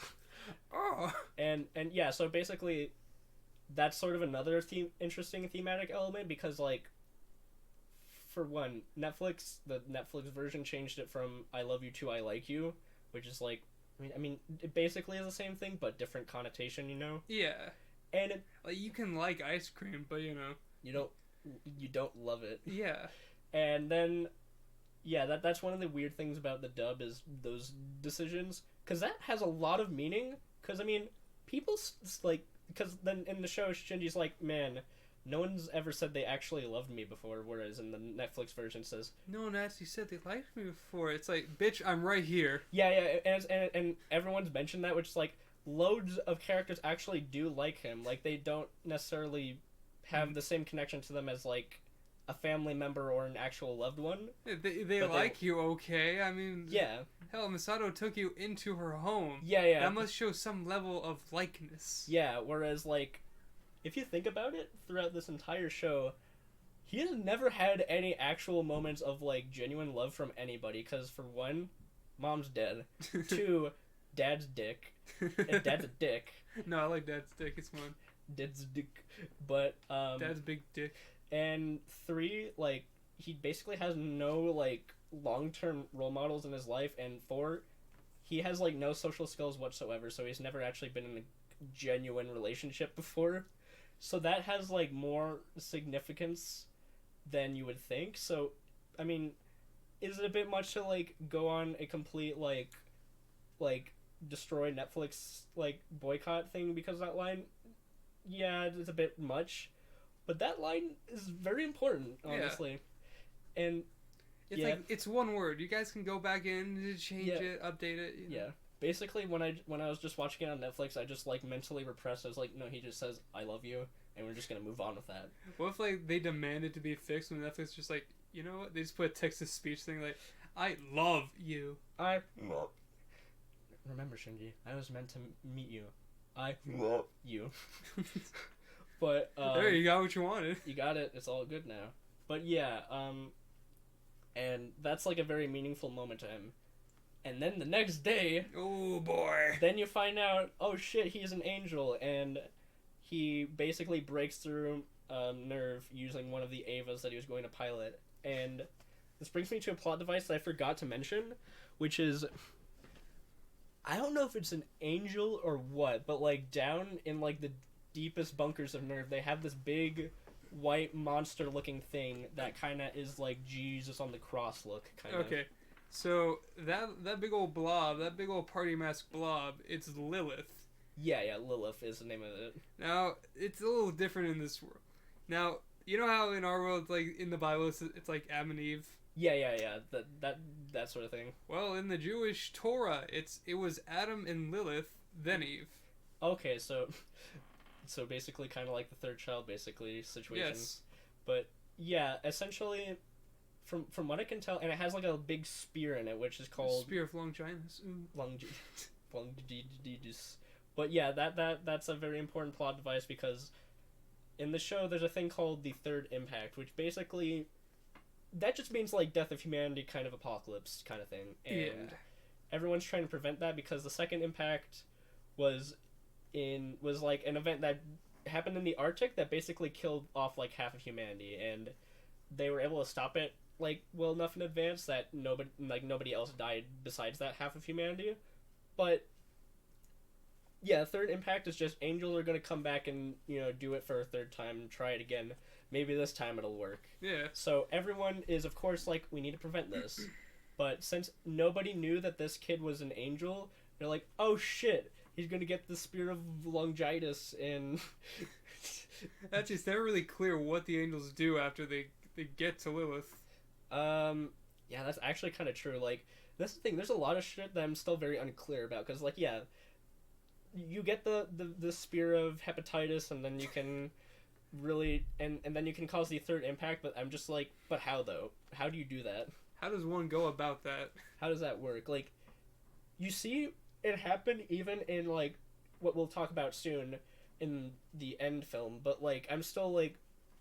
Speaker 1: Oh.
Speaker 2: And yeah, so basically, that's sort of another interesting thematic element, because like, for one, the Netflix version changed it from I love you to I like you, which is like, I mean, it basically is the same thing, but different connotation, you know?
Speaker 1: Yeah.
Speaker 2: And
Speaker 1: like, you can like ice cream, but you
Speaker 2: don't love it.
Speaker 1: Yeah.
Speaker 2: And then, yeah, that's one of the weird things about the dub is those decisions. because that has a lot of meaning. Because I mean, people like, because then in the show Shinji's like, man, no one's ever said they actually loved me before, whereas in the Netflix version it says,
Speaker 1: no one actually said they liked me before. It's like, bitch, I'm right here.
Speaker 2: Yeah, and everyone's mentioned that, which is like, loads of characters actually do like him. Like, they don't necessarily have the same connection to them as, like, a family member or an actual loved one.
Speaker 1: They like you, okay? I mean,
Speaker 2: yeah.
Speaker 1: Hell, Misato took you into her home.
Speaker 2: Yeah.
Speaker 1: That must show some level of likeness.
Speaker 2: Yeah, whereas, like, if you think about it, throughout this entire show, he has never had any actual moments of, like, genuine love from anybody, because, for one, mom's dead. Two, dad's dick. And dad's a dick.
Speaker 1: No, I like dad's dick, it's fun.
Speaker 2: Dad's dick. But,
Speaker 1: dad's big dick.
Speaker 2: And three, like, he basically has no, like, long-term role models in his life, and four, he has, like, no social skills whatsoever, so he's never actually been in a genuine relationship before. So that has, like, more significance than you would think. So, I mean, is it a bit much to, like, go on a complete, like, destroy Netflix, like, boycott thing because of that line? Yeah, it's a bit much. But that line is very important, honestly. Yeah. And
Speaker 1: it's like, it's one word. You guys can go back in, change it, update it. You know?
Speaker 2: Yeah. Basically, when I was just watching it on Netflix, I just, like, mentally repressed. I was like, no, he just says, I love you, and we're just gonna move on with that.
Speaker 1: What if, like, they demand it to be fixed when Netflix just, like, you know what? They just put a text-to-speech thing like, I love you.
Speaker 2: I love. Remember, Shinji, I was meant to meet you. I love you. But,
Speaker 1: there, you got what you wanted.
Speaker 2: You got it. It's all good now. But, yeah, and that's, like, a very meaningful moment to him. And then the next day...
Speaker 1: Oh, boy.
Speaker 2: Then you find out, oh, shit, he's an angel, and he basically breaks through Nerve using one of the Avas that he was going to pilot. And this brings me to a plot device that I forgot to mention, which is... I don't know if it's an angel or what, but, like, down in, like, the deepest bunkers of Nerve, they have this big white monster-looking thing that kind of is like Jesus on the cross look, kind of.
Speaker 1: Okay, so that big old blob, that big old party mask blob, it's Lilith.
Speaker 2: Yeah, Lilith is the name of it.
Speaker 1: Now, it's a little different in this world. Now, you know how in our world, like, in the Bible, it's like Adam and Eve?
Speaker 2: Yeah, that sort of thing.
Speaker 1: Well, in the Jewish Torah, it was Adam and Lilith, then Eve.
Speaker 2: Okay, so basically kind of like the third child, basically, situation.
Speaker 1: Yes.
Speaker 2: But, yeah, essentially, from what I can tell, and it has, like, a big spear in it, which is called...
Speaker 1: Spear of Longinus.
Speaker 2: Longinus. But, yeah, that's a very important plot device, because in the show, there's a thing called the Third Impact, which basically... That just means, like, death of humanity kind of apocalypse kind of thing. And everyone's trying to prevent that, because the Second Impact was like an event that happened in the Arctic that basically killed off like half of humanity, and they were able to stop it like well enough in advance that nobody else died besides that half of humanity. But yeah, Third Impact is just angels are gonna come back and, you know, do it for a third time and try it again. Maybe this time it'll work.
Speaker 1: Yeah.
Speaker 2: So everyone is of course like, we need to prevent this. But since nobody knew that this kid was an angel, they're like, oh shit, he's gonna get the Spear of Longitis, and...
Speaker 1: Actually, it's never really clear what the angels do after they get to Lilith.
Speaker 2: Yeah, that's actually kind of true. Like, that's the thing, there's a lot of shit that I'm still very unclear about, because, like, yeah, you get the Spear of Hepatitis, and then you can really... And then you can cause the Third Impact, but I'm just like, but how, though? How do you do that?
Speaker 1: How does one go about that?
Speaker 2: How does that work? Like, you see it happen even in, like, what we'll talk about soon in the end film, but, like, I'm still like,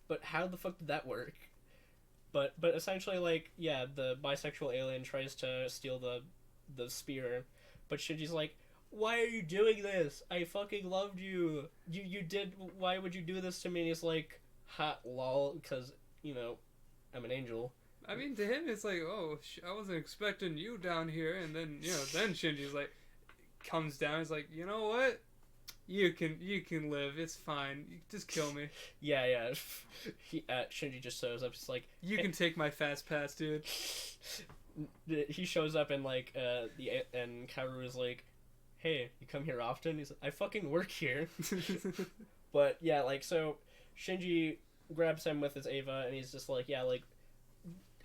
Speaker 2: but how the fuck did that work? But essentially, like, yeah, the bisexual alien tries to steal the spear, but Shinji's like, why are you doing this? I fucking loved you. You did, why would you do this to me? And he's like, ha, lol, because, you know, I'm an angel.
Speaker 1: I mean, to him, it's like, oh, I wasn't expecting you down here, and then, you know, then Shinji's like, comes down, he's like, you know what? You can live, it's fine. You just kill me.
Speaker 2: Yeah. Shinji just shows up, just like,
Speaker 1: you can take my fast pass, dude.
Speaker 2: He shows up and, like, and Kaoru is like, hey, you come here often? He's like, I fucking work here. But yeah, like, so Shinji grabs him with his Eva, and he's just like, yeah, like,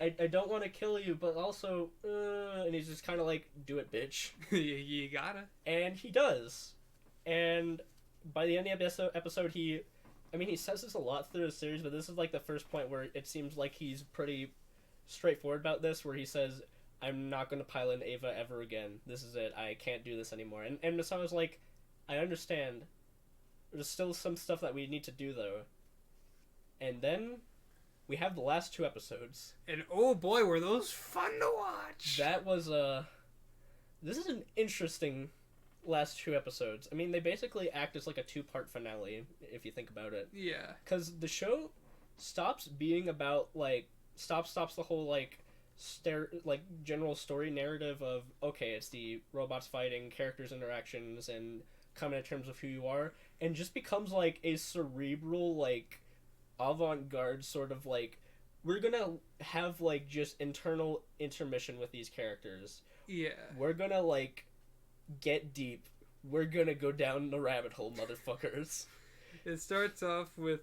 Speaker 2: I don't want to kill you, but also, and he's just kind of like, do it, bitch.
Speaker 1: You gotta.
Speaker 2: And he does. And by the end of the episode, he says this a lot through the series, but this is like the first point where it seems like he's pretty straightforward about this, where he says, I'm not going to pilot an Eva ever again. This is it. I can't do this anymore. And so I was like, I understand. There's still some stuff that we need to do, though. And then we have the last 2 episodes.
Speaker 1: And oh boy, were those fun to watch!
Speaker 2: That was, this is an interesting last 2 episodes. I mean, they basically act as like a 2-part finale, if you think about it.
Speaker 1: Yeah.
Speaker 2: Because the show stops being about, like, stops the whole, like, general story narrative of, okay, it's the robots fighting, characters' interactions, and coming to terms with who you are, and just becomes, like, a cerebral, like, avant-garde sort of, like, we're gonna have, like, just internal intermission with these characters.
Speaker 1: Yeah.
Speaker 2: We're gonna, like, get deep. We're gonna go down the rabbit hole, motherfuckers.
Speaker 1: It starts off with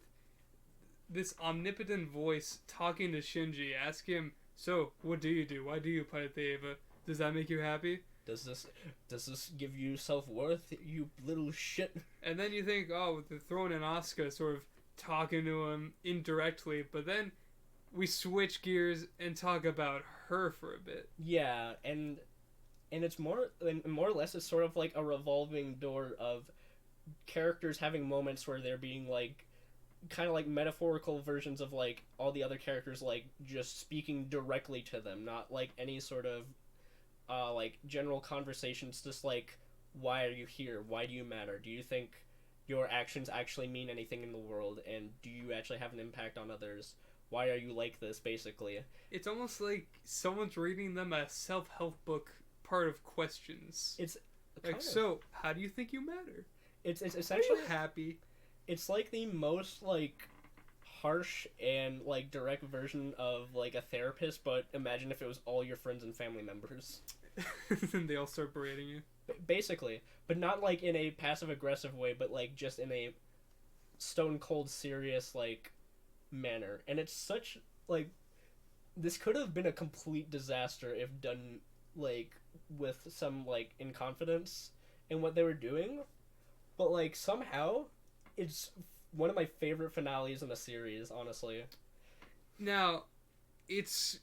Speaker 1: this omnipotent voice talking to Shinji, ask him, so, what do you do? Why do you pilot the Eva? Does that make you happy?
Speaker 2: Does this give you self-worth, you little shit?
Speaker 1: And then you think, oh, they're throwing in Asuka sort of talking to him indirectly, but then we switch gears and talk about her for a bit.
Speaker 2: Yeah, and it's more or less it's sort of like a revolving door of characters having moments where they're being like kind of like metaphorical versions of like all the other characters, like just speaking directly to them, not like any sort of like general conversations, just like, why are you here? Why do you matter? Do you think your actions actually mean anything in the world? And do you actually have an impact on others? Why are you like this, basically? It's
Speaker 1: almost like someone's reading them a self-help book part of questions.
Speaker 2: It's
Speaker 1: like, so, how do you think you matter?
Speaker 2: It's essentially...
Speaker 1: Are you happy?
Speaker 2: It's like the most, like, harsh and, like, direct version of, like, a therapist, but imagine if it was all your friends and family members.
Speaker 1: And they all start berating you?
Speaker 2: Basically. But not, like, in a passive-aggressive way, but, like, just in a stone-cold serious, like, manner. And it's such, like... This could have been a complete disaster if done, like, with some, like, inconfidence in what they were doing. But, like, somehow... It's one of my favorite finales in the series, honestly.
Speaker 1: Now, it's...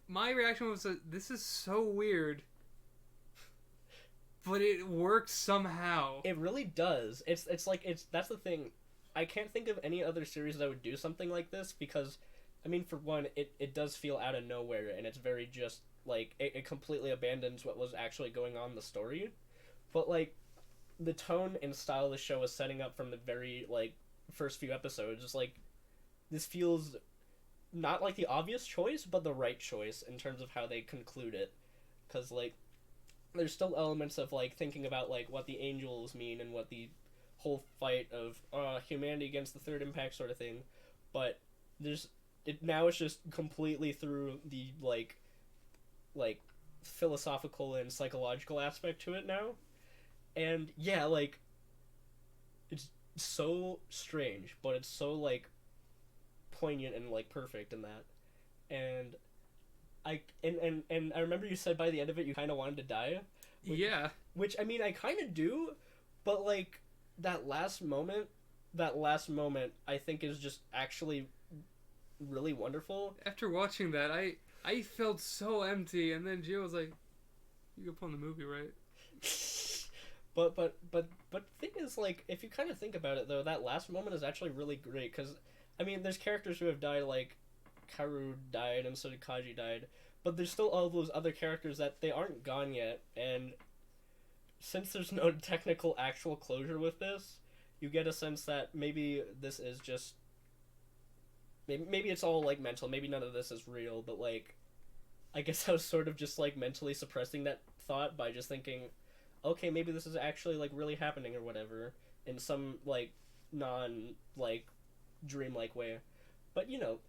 Speaker 1: My reaction was, this is so weird. But it works somehow.
Speaker 2: It really does. It's like, that's the thing. I can't think of any other series that would do something like this, because, I mean, for one, it does feel out of nowhere, and it's very just, like, it completely abandons what was actually going on in the story. But, like, the tone and style of the show is setting up from the very, like, first few episodes. It's like, this feels not like the obvious choice, but the right choice in terms of how they conclude it. Because, like, there's still elements of, like, thinking about, like, what the angels mean and what the whole fight of humanity against the Third Impact sort of thing. But now it's just completely through the, like, philosophical and psychological aspect to it now. And, yeah, like, it's so strange, but it's so, like, poignant and, like, perfect in that. And I remember you said by the end of it you kind of wanted to die.
Speaker 1: Yeah.
Speaker 2: Which, I mean, I kind of do, but, like, that last moment, I think is just actually really wonderful.
Speaker 1: After watching that, I felt so empty, and then Gio was like, you go put on the movie, right?
Speaker 2: But the thing is, like, if you kind of think about it, though, that last moment is actually really great, because, I mean, there's characters who have died, like, Kaoru died, and so did Kaji died, but there's still all those other characters that they aren't gone yet, and since there's no technical actual closure with this, you get a sense that maybe this is just, maybe it's all, like, mental, maybe none of this is real, but, like, I guess I was sort of just, like, mentally suppressing that thought by just thinking, okay, maybe this is actually, like, really happening or whatever, in some, like, like, dreamlike way. But, you know,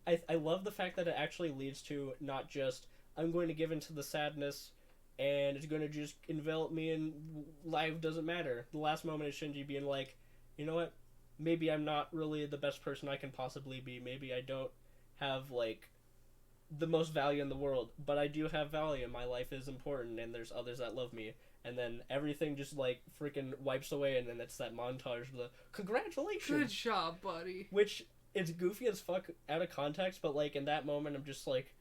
Speaker 2: I love the fact that it actually leads to not just, I'm going to give into the sadness and it's gonna just envelop me and life doesn't matter. The last moment is Shinji being like, you know what, maybe I'm not really the best person I can possibly be, maybe I don't have like the most value in the world, but I do have value and my life is important and there's others that love me. And then everything just like freaking wipes away, and then it's that montage of the congratulations,
Speaker 1: good job, buddy.
Speaker 2: which it's goofy as fuck out of context, but like in that moment I'm just like,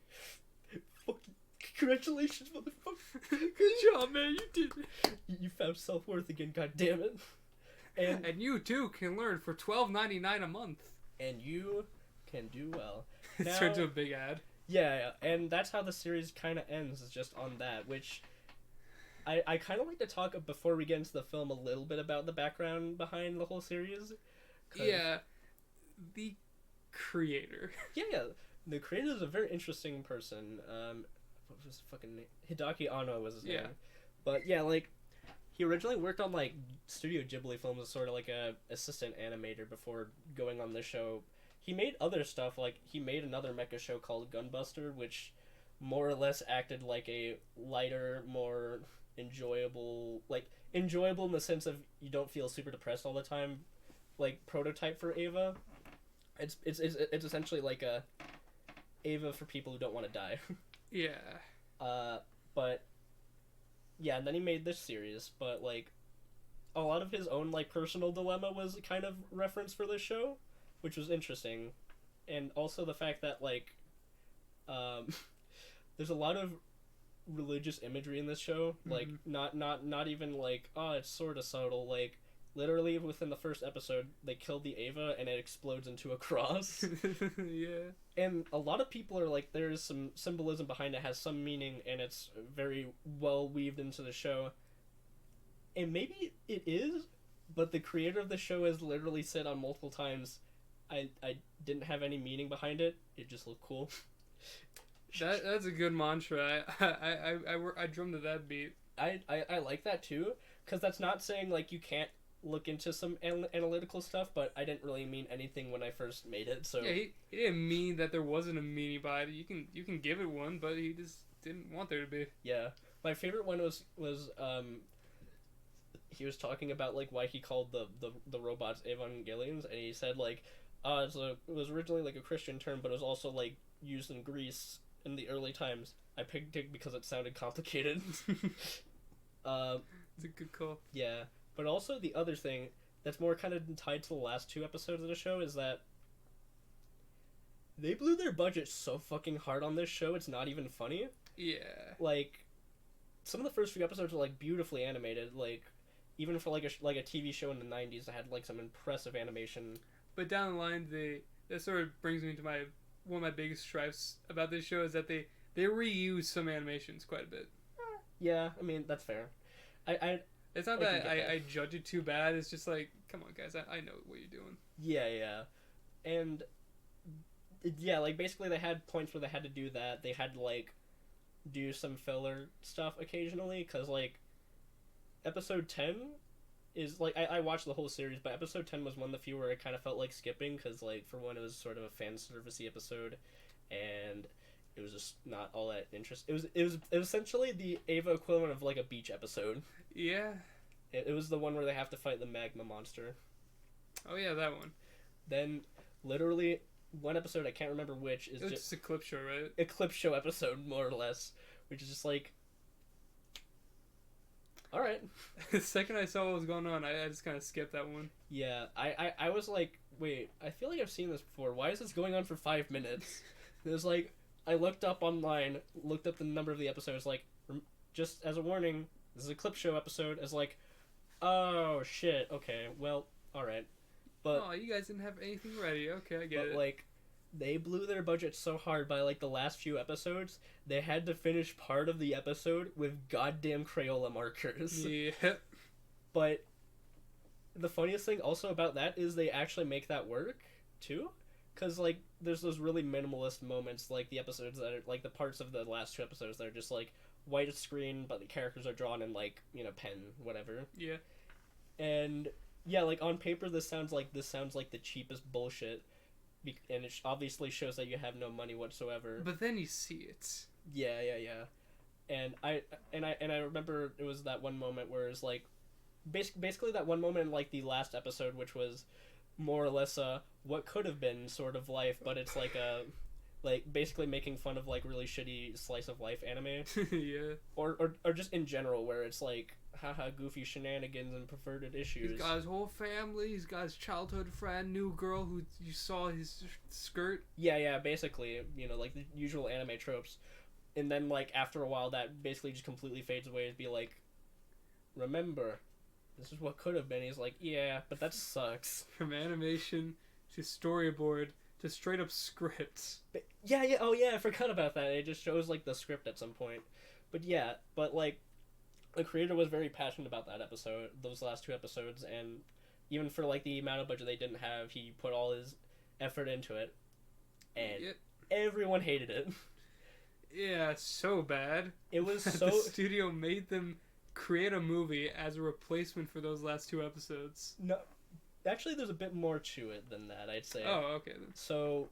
Speaker 2: fucking congratulations, motherfucker.
Speaker 1: Good job, man. You did it.
Speaker 2: You found self-worth again, god damn it.
Speaker 1: And you too can learn for $12.99 a month.
Speaker 2: And you can do well.
Speaker 1: It turns to a big ad.
Speaker 2: Yeah, and that's how the series kind of ends, is just on that, which I kind of like to talk, before we get into the film, a little bit about the background behind the whole series.
Speaker 1: Yeah, the creator.
Speaker 2: Yeah, the creator is a very interesting person. What was his fucking name? Hideaki Anno was his name. But yeah, like, he originally worked on like Studio Ghibli films as sort of like a assistant animator before going on the show. He made other stuff, like he made another mecha show called Gunbuster, which more or less acted like a lighter, more enjoyable in the sense of you don't feel super depressed all the time, like prototype for Ava. It's essentially like a Ava for people who don't want to die.
Speaker 1: Yeah.
Speaker 2: But yeah, and then he made this series, but like a lot of his own like personal dilemma was kind of referenced for this show, which was interesting. And also the fact that like there's a lot of religious imagery in this show, like not even like, oh, it's sort of subtle, like literally within the first episode they killed the Ava and it explodes into a cross.
Speaker 1: Yeah.
Speaker 2: And a lot of people are like, there's some symbolism behind it, has some meaning, and it's very well weaved into the show. And maybe it is, but the creator of the show has literally said on multiple times, I didn't have any meaning behind it, it just looked cool.
Speaker 1: That's a good mantra. I drummed to that beat.
Speaker 2: I like that too, because that's not saying like you can't look into some analytical stuff, but I didn't really mean anything when I first made it. So
Speaker 1: yeah, he didn't mean that there wasn't a meaning behind it. You can give it one, but he just didn't want there to be.
Speaker 2: Yeah, my favorite one was he was talking about like why he called the robots Evangelions, and he said like, it was originally like a Christian term, but it was also like used in Greece in the early times. I picked it because it sounded complicated.
Speaker 1: It's a good call.
Speaker 2: Yeah, but also the other thing that's more kind of tied to the last two episodes of the show is that they blew their budget so fucking hard on this show, it's not even funny.
Speaker 1: Yeah.
Speaker 2: Like, some of the first few episodes are like beautifully animated, like even for like a TV show in the 90s that had like some impressive animation.
Speaker 1: But down the line, that sort of brings me to one of my biggest stripes about this show is that they reuse some animations quite a bit.
Speaker 2: Yeah, I mean, that's fair.
Speaker 1: It's not that I judge it too bad. It's just like, come on, guys, I know what you're doing.
Speaker 2: Yeah. And, yeah, like, basically they had points where they had to do that. They had to, like, do some filler stuff occasionally, because, like, episode 10 is, like, I watched the whole series, but episode 10 was one of the few where I kind of felt like skipping, because, like, for one, it was sort of a fan servicey episode, and it was just not all that interesting. It was essentially the Ava equivalent of like a beach episode.
Speaker 1: Yeah.
Speaker 2: It was the one where they have to fight the magma monster.
Speaker 1: Oh yeah, that one.
Speaker 2: Then, literally, one episode, I can't remember which, is
Speaker 1: just a clip show, right?
Speaker 2: A clip show episode, more or less, which is just like, all right.
Speaker 1: The second I saw what was going on, I just kind of skipped that one.
Speaker 2: Yeah, I was like, wait, I feel like I've seen this before. Why is this going on for 5 minutes? It was like, I looked up online, looked up the number of the episodes, like, just as a warning, this is a clip show episode, as like, oh, shit, okay, well, alright. But,
Speaker 1: oh, you guys didn't have anything ready, okay, I get it.
Speaker 2: But, like, they blew their budget so hard by, like, the last few episodes, they had to finish part of the episode with goddamn Crayola markers.
Speaker 1: Yeah.
Speaker 2: But the funniest thing also about that is they actually make that work, too. Because, like, there's those really minimalist moments, like the episodes that are, like, the parts of the last two episodes that are just, like, white screen, but the characters are drawn in, like, you know, pen, whatever.
Speaker 1: Yeah.
Speaker 2: And, yeah, like, on paper, this sounds like the cheapest bullshit, and it obviously shows that you have no money whatsoever.
Speaker 1: But then you see it.
Speaker 2: Yeah. And I remember it was that one moment where it's like, basically that one moment in like the last episode, which was more or less what could have been sort of life, but it's like a like basically making fun of like really shitty slice of life anime.
Speaker 1: Yeah.
Speaker 2: Or just in general, where it's like, haha, goofy shenanigans and perverted issues.
Speaker 1: He's got his whole family. He's got his childhood friend, new girl who you saw his skirt.
Speaker 2: Yeah, basically, you know, like the usual anime tropes. And then, like, after a while, that basically just completely fades away. It'd be like, remember, this is what could have been. He's like, yeah, but that sucks.
Speaker 1: From animation to storyboard to straight up scripts.
Speaker 2: Yeah, oh yeah, I forgot about that. It just shows, like, the script at some point. But yeah, like, the creator was very passionate about that episode, those last 2 episodes, and even for, like, the amount of budget they didn't have, he put all his effort into it. And everyone hated it.
Speaker 1: Yeah, so bad.
Speaker 2: It was
Speaker 1: so... The studio made them create a movie as a replacement for those last 2 episodes.
Speaker 2: No, actually, there's a bit more to it than that, I'd say.
Speaker 1: Oh, okay then.
Speaker 2: So,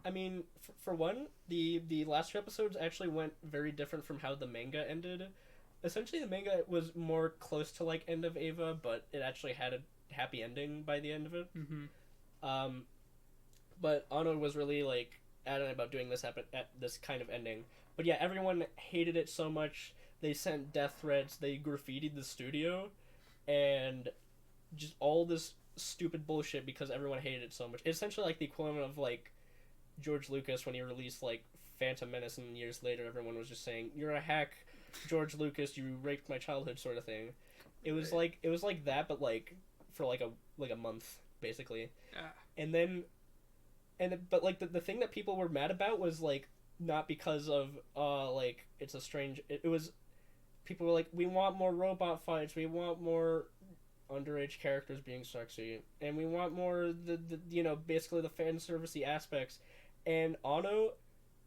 Speaker 2: I mean, for one, the last 2 episodes actually went very different from how the manga ended. Essentially, the manga was more close to, like, End of Eva, but it actually had a happy ending by the end of it.
Speaker 1: Mm-hmm.
Speaker 2: But Ono was really, like, adamant about doing this this kind of ending. But yeah, everyone hated it so much. They sent death threats. They graffitied the studio, and just all this stupid bullshit because everyone hated it so much. It's essentially like the equivalent of like George Lucas when he released like Phantom Menace, and years later everyone was just saying, "You're a hack, George Lucas. You raped my childhood," sort of thing. It was like that, but like for like a month basically. And then. But like the thing that people were mad about was like not because of like it's a strange. It was people were like, we want more robot fights, we want more underage characters being sexy, and we want more the you know, basically the fan servicey aspects. And Ono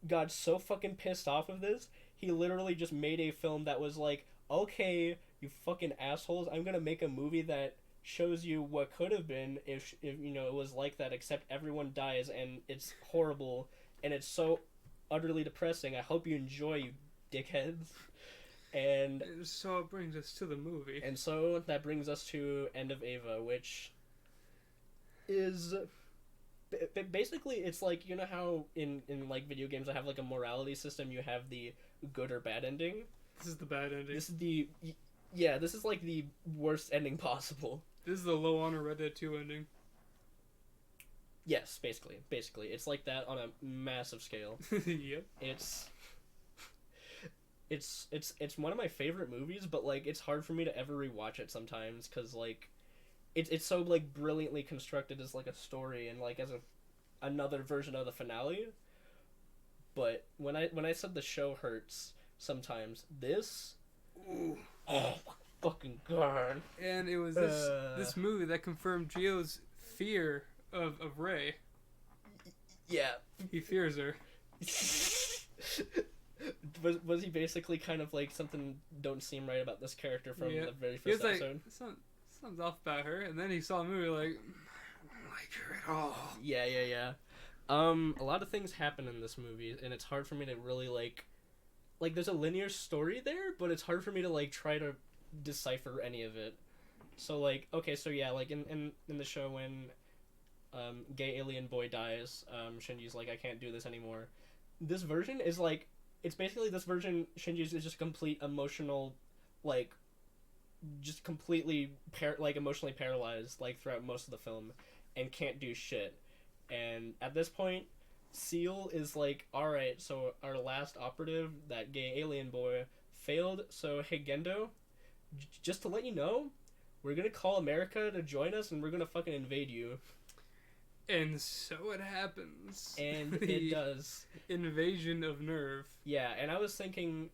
Speaker 2: got so fucking pissed off of this, he literally just made a film that was like, okay, you fucking assholes, I'm gonna make a movie that shows you what could have been if you know, it was like that, except everyone dies and it's horrible and it's so utterly depressing. I hope you enjoy, you dickheads. And
Speaker 1: so it brings us to the movie.
Speaker 2: And so that brings us to End of Eva, which is basically, it's like, you know how in like video games I have like a morality system, you have the good or bad ending.
Speaker 1: This is the bad ending.
Speaker 2: This is like the worst ending possible.
Speaker 1: This is the low honor Red Dead 2 ending.
Speaker 2: Yes, basically. It's like that on a massive scale.
Speaker 1: Yep.
Speaker 2: It's one of my favorite movies, but like it's hard for me to ever rewatch it sometimes because like it's so like brilliantly constructed as like a story and like as another version of the finale. But when I said the show hurts sometimes, this, ooh, oh my fucking god!
Speaker 1: And it was this movie that confirmed Gio's fear of Rey.
Speaker 2: Yeah,
Speaker 1: he fears her.
Speaker 2: Was he basically kind of like, something don't seem right about this character from the very first episode?
Speaker 1: Like, something's off about her, and then he saw the movie like, I don't like her at all.
Speaker 2: Yeah. A lot of things happen in this movie, and it's hard for me to really like there's a linear story there, but it's hard for me to like try to decipher any of it. So like, okay, so yeah, like in the show when gay alien boy dies, Shinji's like, I can't do this anymore. This version is like, it's basically this version, Shinji's is just complete emotional, like, just completely emotionally paralyzed like throughout most of the film and can't do shit. And at this point, Seal is like, alright, so our last operative, that gay alien boy, failed, so hey Gendo, just to let you know, we're gonna call America to join us and we're gonna fucking invade you.
Speaker 1: And so it happens.
Speaker 2: And it does.
Speaker 1: Invasion of Nerve.
Speaker 2: Yeah, and I was thinking,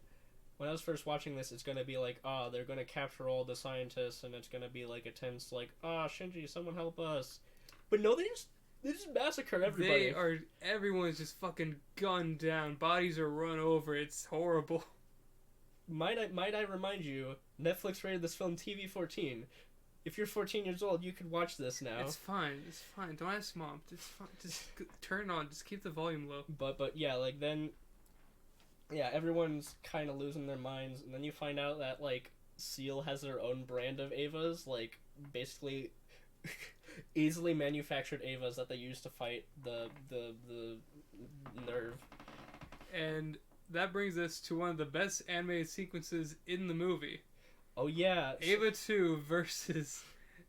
Speaker 2: when I was first watching this, it's gonna be like, they're gonna capture all the scientists, and it's gonna be like a tense, like, Shinji, someone help us. But no, they just massacre everybody.
Speaker 1: Everyone's just fucking gunned down. Bodies are run over. It's horrible.
Speaker 2: Might I remind you, Netflix rated this film TV-14. If you're 14 years old, you could watch this now.
Speaker 1: It's fine. Don't ask mom. Just turn it on. Just keep the volume low.
Speaker 2: But yeah, like then yeah, everyone's kind of losing their minds, and then you find out that like Seal has their own brand of Avas, like basically easily manufactured Avas that they use to fight the nerve.
Speaker 1: And that brings us to one of the best animated sequences in the movie.
Speaker 2: Oh yeah,
Speaker 1: Ava 2 versus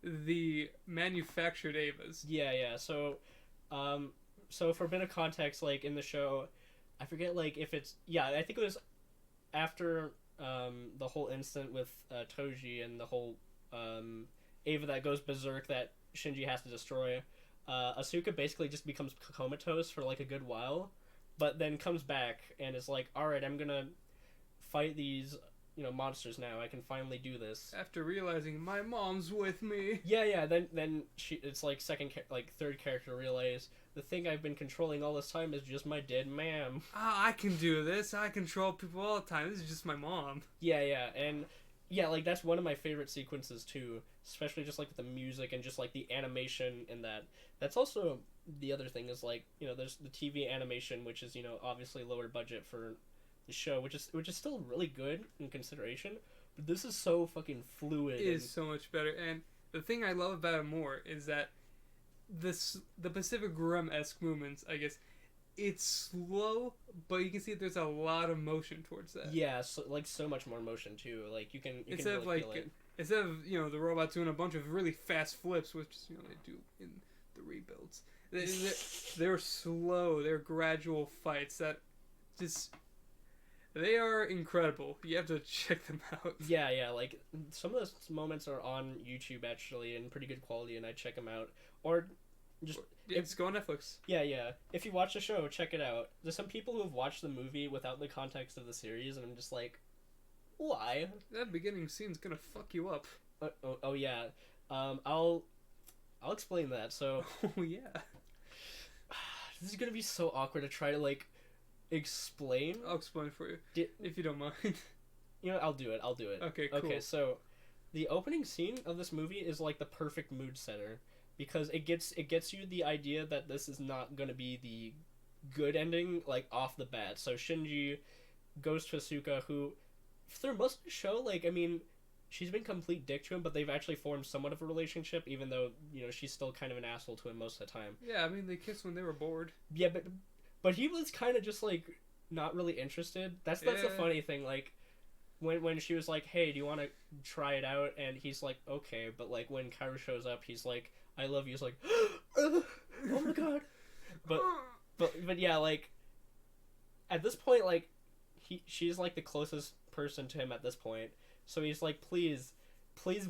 Speaker 1: the manufactured Avas.
Speaker 2: Yeah. So for a bit of context, like in the show, I forget like if it's I think it was after the whole incident with Toji and the whole Ava that goes berserk that Shinji has to destroy. Asuka basically just becomes comatose for like a good while, but then comes back and is like, "All right, I'm gonna fight these." Monsters now. I can finally do this.
Speaker 1: After realizing my mom's with me.
Speaker 2: Yeah. Then it's like third character realize the thing I've been controlling all this time is just my dead ma'am.
Speaker 1: I can do this. I control people all the time. This is just my mom.
Speaker 2: Yeah, and like that's one of my favorite sequences too. Especially just like the music and just like the animation in that. That's also the other thing is like there's the TV animation which is obviously lower budget for the show, which is still really good in consideration, but this is so fucking fluid.
Speaker 1: It is so much better, and the thing I love about it more is that the Pacific Rim-esque movements, I guess, it's slow, but you can see that there's a lot of motion towards that.
Speaker 2: Yeah, so much more motion too. Like you can
Speaker 1: instead
Speaker 2: really
Speaker 1: of
Speaker 2: feel it.
Speaker 1: Instead of the robots doing a bunch of really fast flips, which they do in the rebuilds, they're slow. They're gradual fights that just. They are incredible. You have to check them out.
Speaker 2: Yeah. Like some of those moments are on YouTube actually in pretty good quality, and I check them out. Or just
Speaker 1: go on Netflix.
Speaker 2: Yeah. If you watch the show, check it out. There's some people who have watched the movie without the context of the series, and I'm just like, why?
Speaker 1: That beginning scene's gonna fuck you up.
Speaker 2: Oh yeah. I'll explain that. So.
Speaker 1: Oh yeah.
Speaker 2: This is gonna be so awkward to try to like. Explain?
Speaker 1: I'll explain for you if you don't mind.
Speaker 2: I'll do it.
Speaker 1: Okay, cool.
Speaker 2: Okay, so the opening scene of this movie is like the perfect mood setter because it gets you the idea that this is not going to be the good ending like off the bat. So Shinji goes to Asuka, who through most of the show, like I mean, she's been complete dick to him, but they've actually formed somewhat of a relationship, even though she's still kind of an asshole to him most of the time.
Speaker 1: Yeah, I mean they kissed when they were bored.
Speaker 2: Yeah, but he was kind of just like not really interested. That's the funny thing. Like when she was like, "Hey, do you want to try it out?" and he's like, "Okay," but like when Kaoru shows up, he's like, "I love you." He's like, "Oh my god!" But yeah, like at this point, like she's like the closest person to him at this point. So he's like, "Please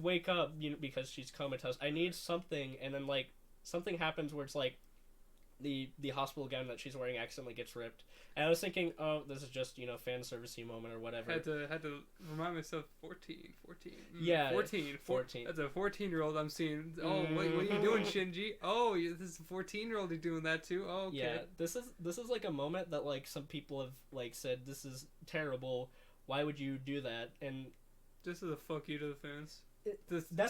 Speaker 2: wake up," because she's comatose. I need something, and then like something happens where it's like. The hospital gown that she's wearing accidentally gets ripped, and I was thinking, oh, this is just fan servicey moment or whatever.
Speaker 1: Had to remind myself, 14.
Speaker 2: Yeah,
Speaker 1: 14. That's a 14-year-old I'm seeing. Oh, what are you doing, Shinji? Oh, this is a 14-year-old you're doing that too. Oh, okay.
Speaker 2: Yeah, this is like a moment that like some people have like said this is terrible. Why would you do that? And
Speaker 1: this is a fuck you to the fans.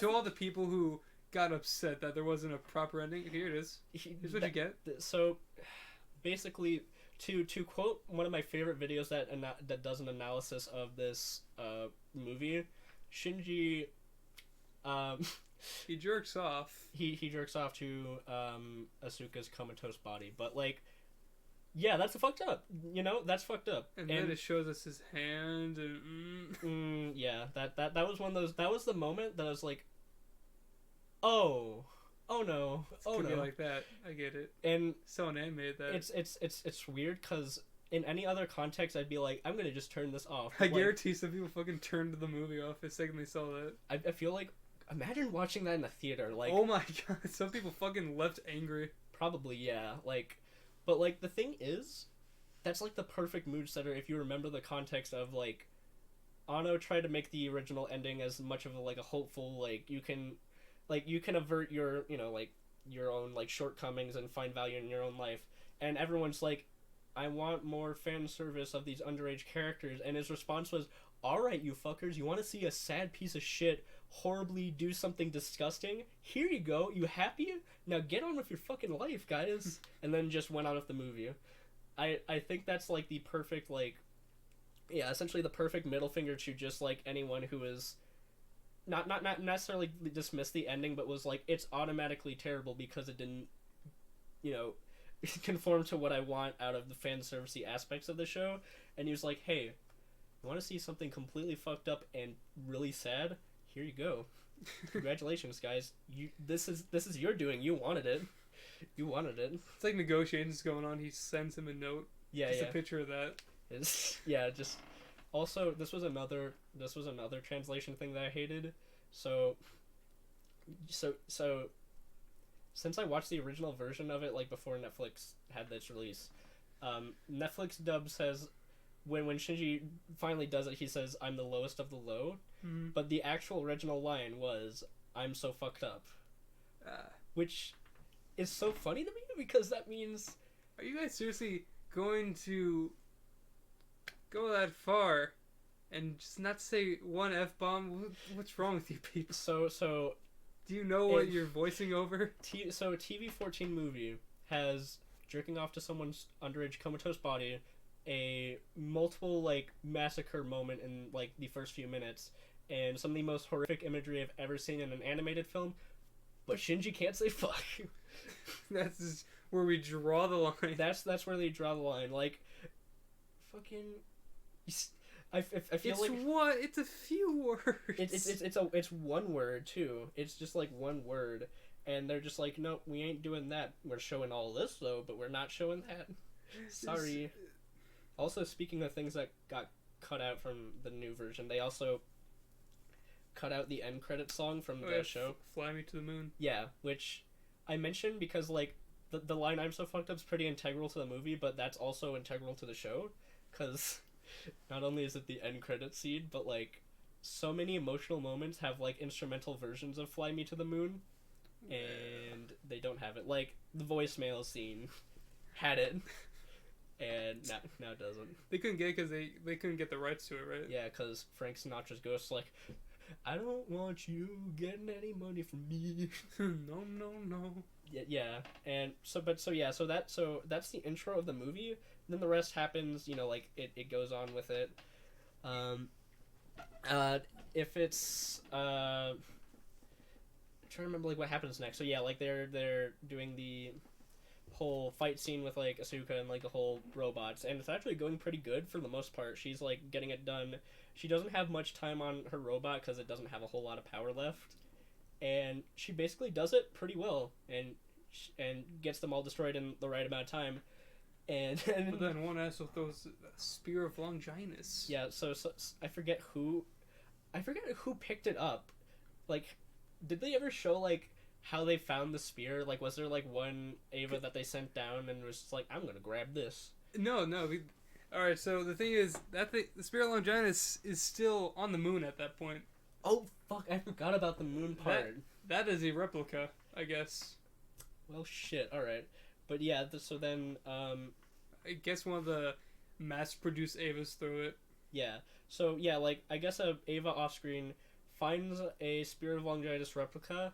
Speaker 1: To all the people who. Got upset that there wasn't a proper ending. Here it is. Here's what you get.
Speaker 2: So, basically, to quote one of my favorite videos that does an analysis of this movie, Shinji,
Speaker 1: he jerks off.
Speaker 2: He jerks off to Asuka's comatose body, but like, yeah, that's fucked up. That's fucked up.
Speaker 1: And then it shows us his hand and.
Speaker 2: Yeah, that was one of those. That was the moment that I was like. Oh no!
Speaker 1: It's no! Like that, I get it.
Speaker 2: And
Speaker 1: someone animated that.
Speaker 2: It's weird because in any other context, I'd be like, I'm gonna just turn this off.
Speaker 1: I guarantee some people fucking turned the movie off the second they saw that.
Speaker 2: I feel like, imagine watching that in a theater. Like,
Speaker 1: oh my god, some people fucking left angry.
Speaker 2: Probably, yeah. Like, but like the thing is, that's like the perfect mood setter if you remember the context of like, Anno tried to make the original ending as much of a hopeful you can avert your your own shortcomings and find value in your own life, and everyone's like, I want more fan service of these underage characters, and his response was, alright you fuckers, you want to see a sad piece of shit horribly do something disgusting? Here you go, you happy? Now get on with your fucking life, guys. And then just went on with the movie. I think that's the perfect Yeah, essentially the perfect middle finger to just like anyone who is not necessarily dismiss the ending, but was like, it's automatically terrible because it didn't, you know, conform to what I want out of the fan servicey aspects of the show. And he was like, hey, you want to see something completely fucked up and really sad? Here you go. Congratulations, guys. This is your doing. You wanted it. You wanted it.
Speaker 1: It's like negotiations going on. He sends him a note.
Speaker 2: Yeah,
Speaker 1: just a picture of that.
Speaker 2: Just also this was another translation thing that I hated. So since I watched the original version of it like before Netflix had this release, Netflix dub says when Shinji finally does it, he says, "I'm the lowest of the low," but the actual original line was, "I'm so fucked up," which is so funny to me because that means,
Speaker 1: are you guys seriously going to go that far and just not say one F-bomb? What's wrong with you people?
Speaker 2: So
Speaker 1: do you know what you're voicing over?
Speaker 2: So a TV-14 movie has jerking off to someone's underage comatose body, a multiple like massacre moment in like the first few minutes, and some of the most horrific imagery I've ever seen in an animated film, but Shinji can't say fuck.
Speaker 1: That's just where we draw the line.
Speaker 2: That's where they draw the line. Like, fucking, I feel
Speaker 1: it's
Speaker 2: like
Speaker 1: what? It's a few words.
Speaker 2: It's one word too. It's just like one word, and they're just like, no, we ain't doing that. We're showing all this though, but we're not showing that. Sorry. Also, speaking of things that got cut out from the new version, they also cut out the end credit song from the show.
Speaker 1: Fly Me to the Moon.
Speaker 2: Yeah, which I mentioned because like the line "I'm so fucked up" is pretty integral to the movie, but that's also integral to the show, because not only is it the end credit scene, but like so many emotional moments have like instrumental versions of "Fly Me to the Moon," and they don't have it. Like the voicemail scene had it. And now it doesn't.
Speaker 1: They couldn't get it because they couldn't get the rights to it, right?
Speaker 2: Yeah, because Frank Sinatra's ghost like, I don't want you getting any money from me.
Speaker 1: No.
Speaker 2: Yeah, and so that's the intro of the movie. Then the rest happens, like it goes on with it. If it's I'm trying to remember like what happens next. So yeah, like they're doing the whole fight scene with like Asuka and like the whole robots, and it's actually going pretty good for the most part. She's like getting it done. She doesn't have much time on her robot because it doesn't have a whole lot of power left, and she basically does it pretty well and gets them all destroyed in the right amount of time. And
Speaker 1: but then one asshole throws a spear of Longinus.
Speaker 2: Yeah, so I forget who picked it up. Like, did they ever show like how they found the spear? Like, was there like one Ava that they sent down and was just like, I'm gonna grab this?
Speaker 1: No. Alright, so the thing is that the spear of Longinus is still on the moon at that point.
Speaker 2: Oh fuck! I forgot about the moon part.
Speaker 1: That is a replica, I guess.
Speaker 2: Well, shit. All right, but yeah. So then,
Speaker 1: I guess one of the mass-produced Avas threw it.
Speaker 2: Yeah. So yeah, like I guess a Ava off screen finds a spear of Longinus replica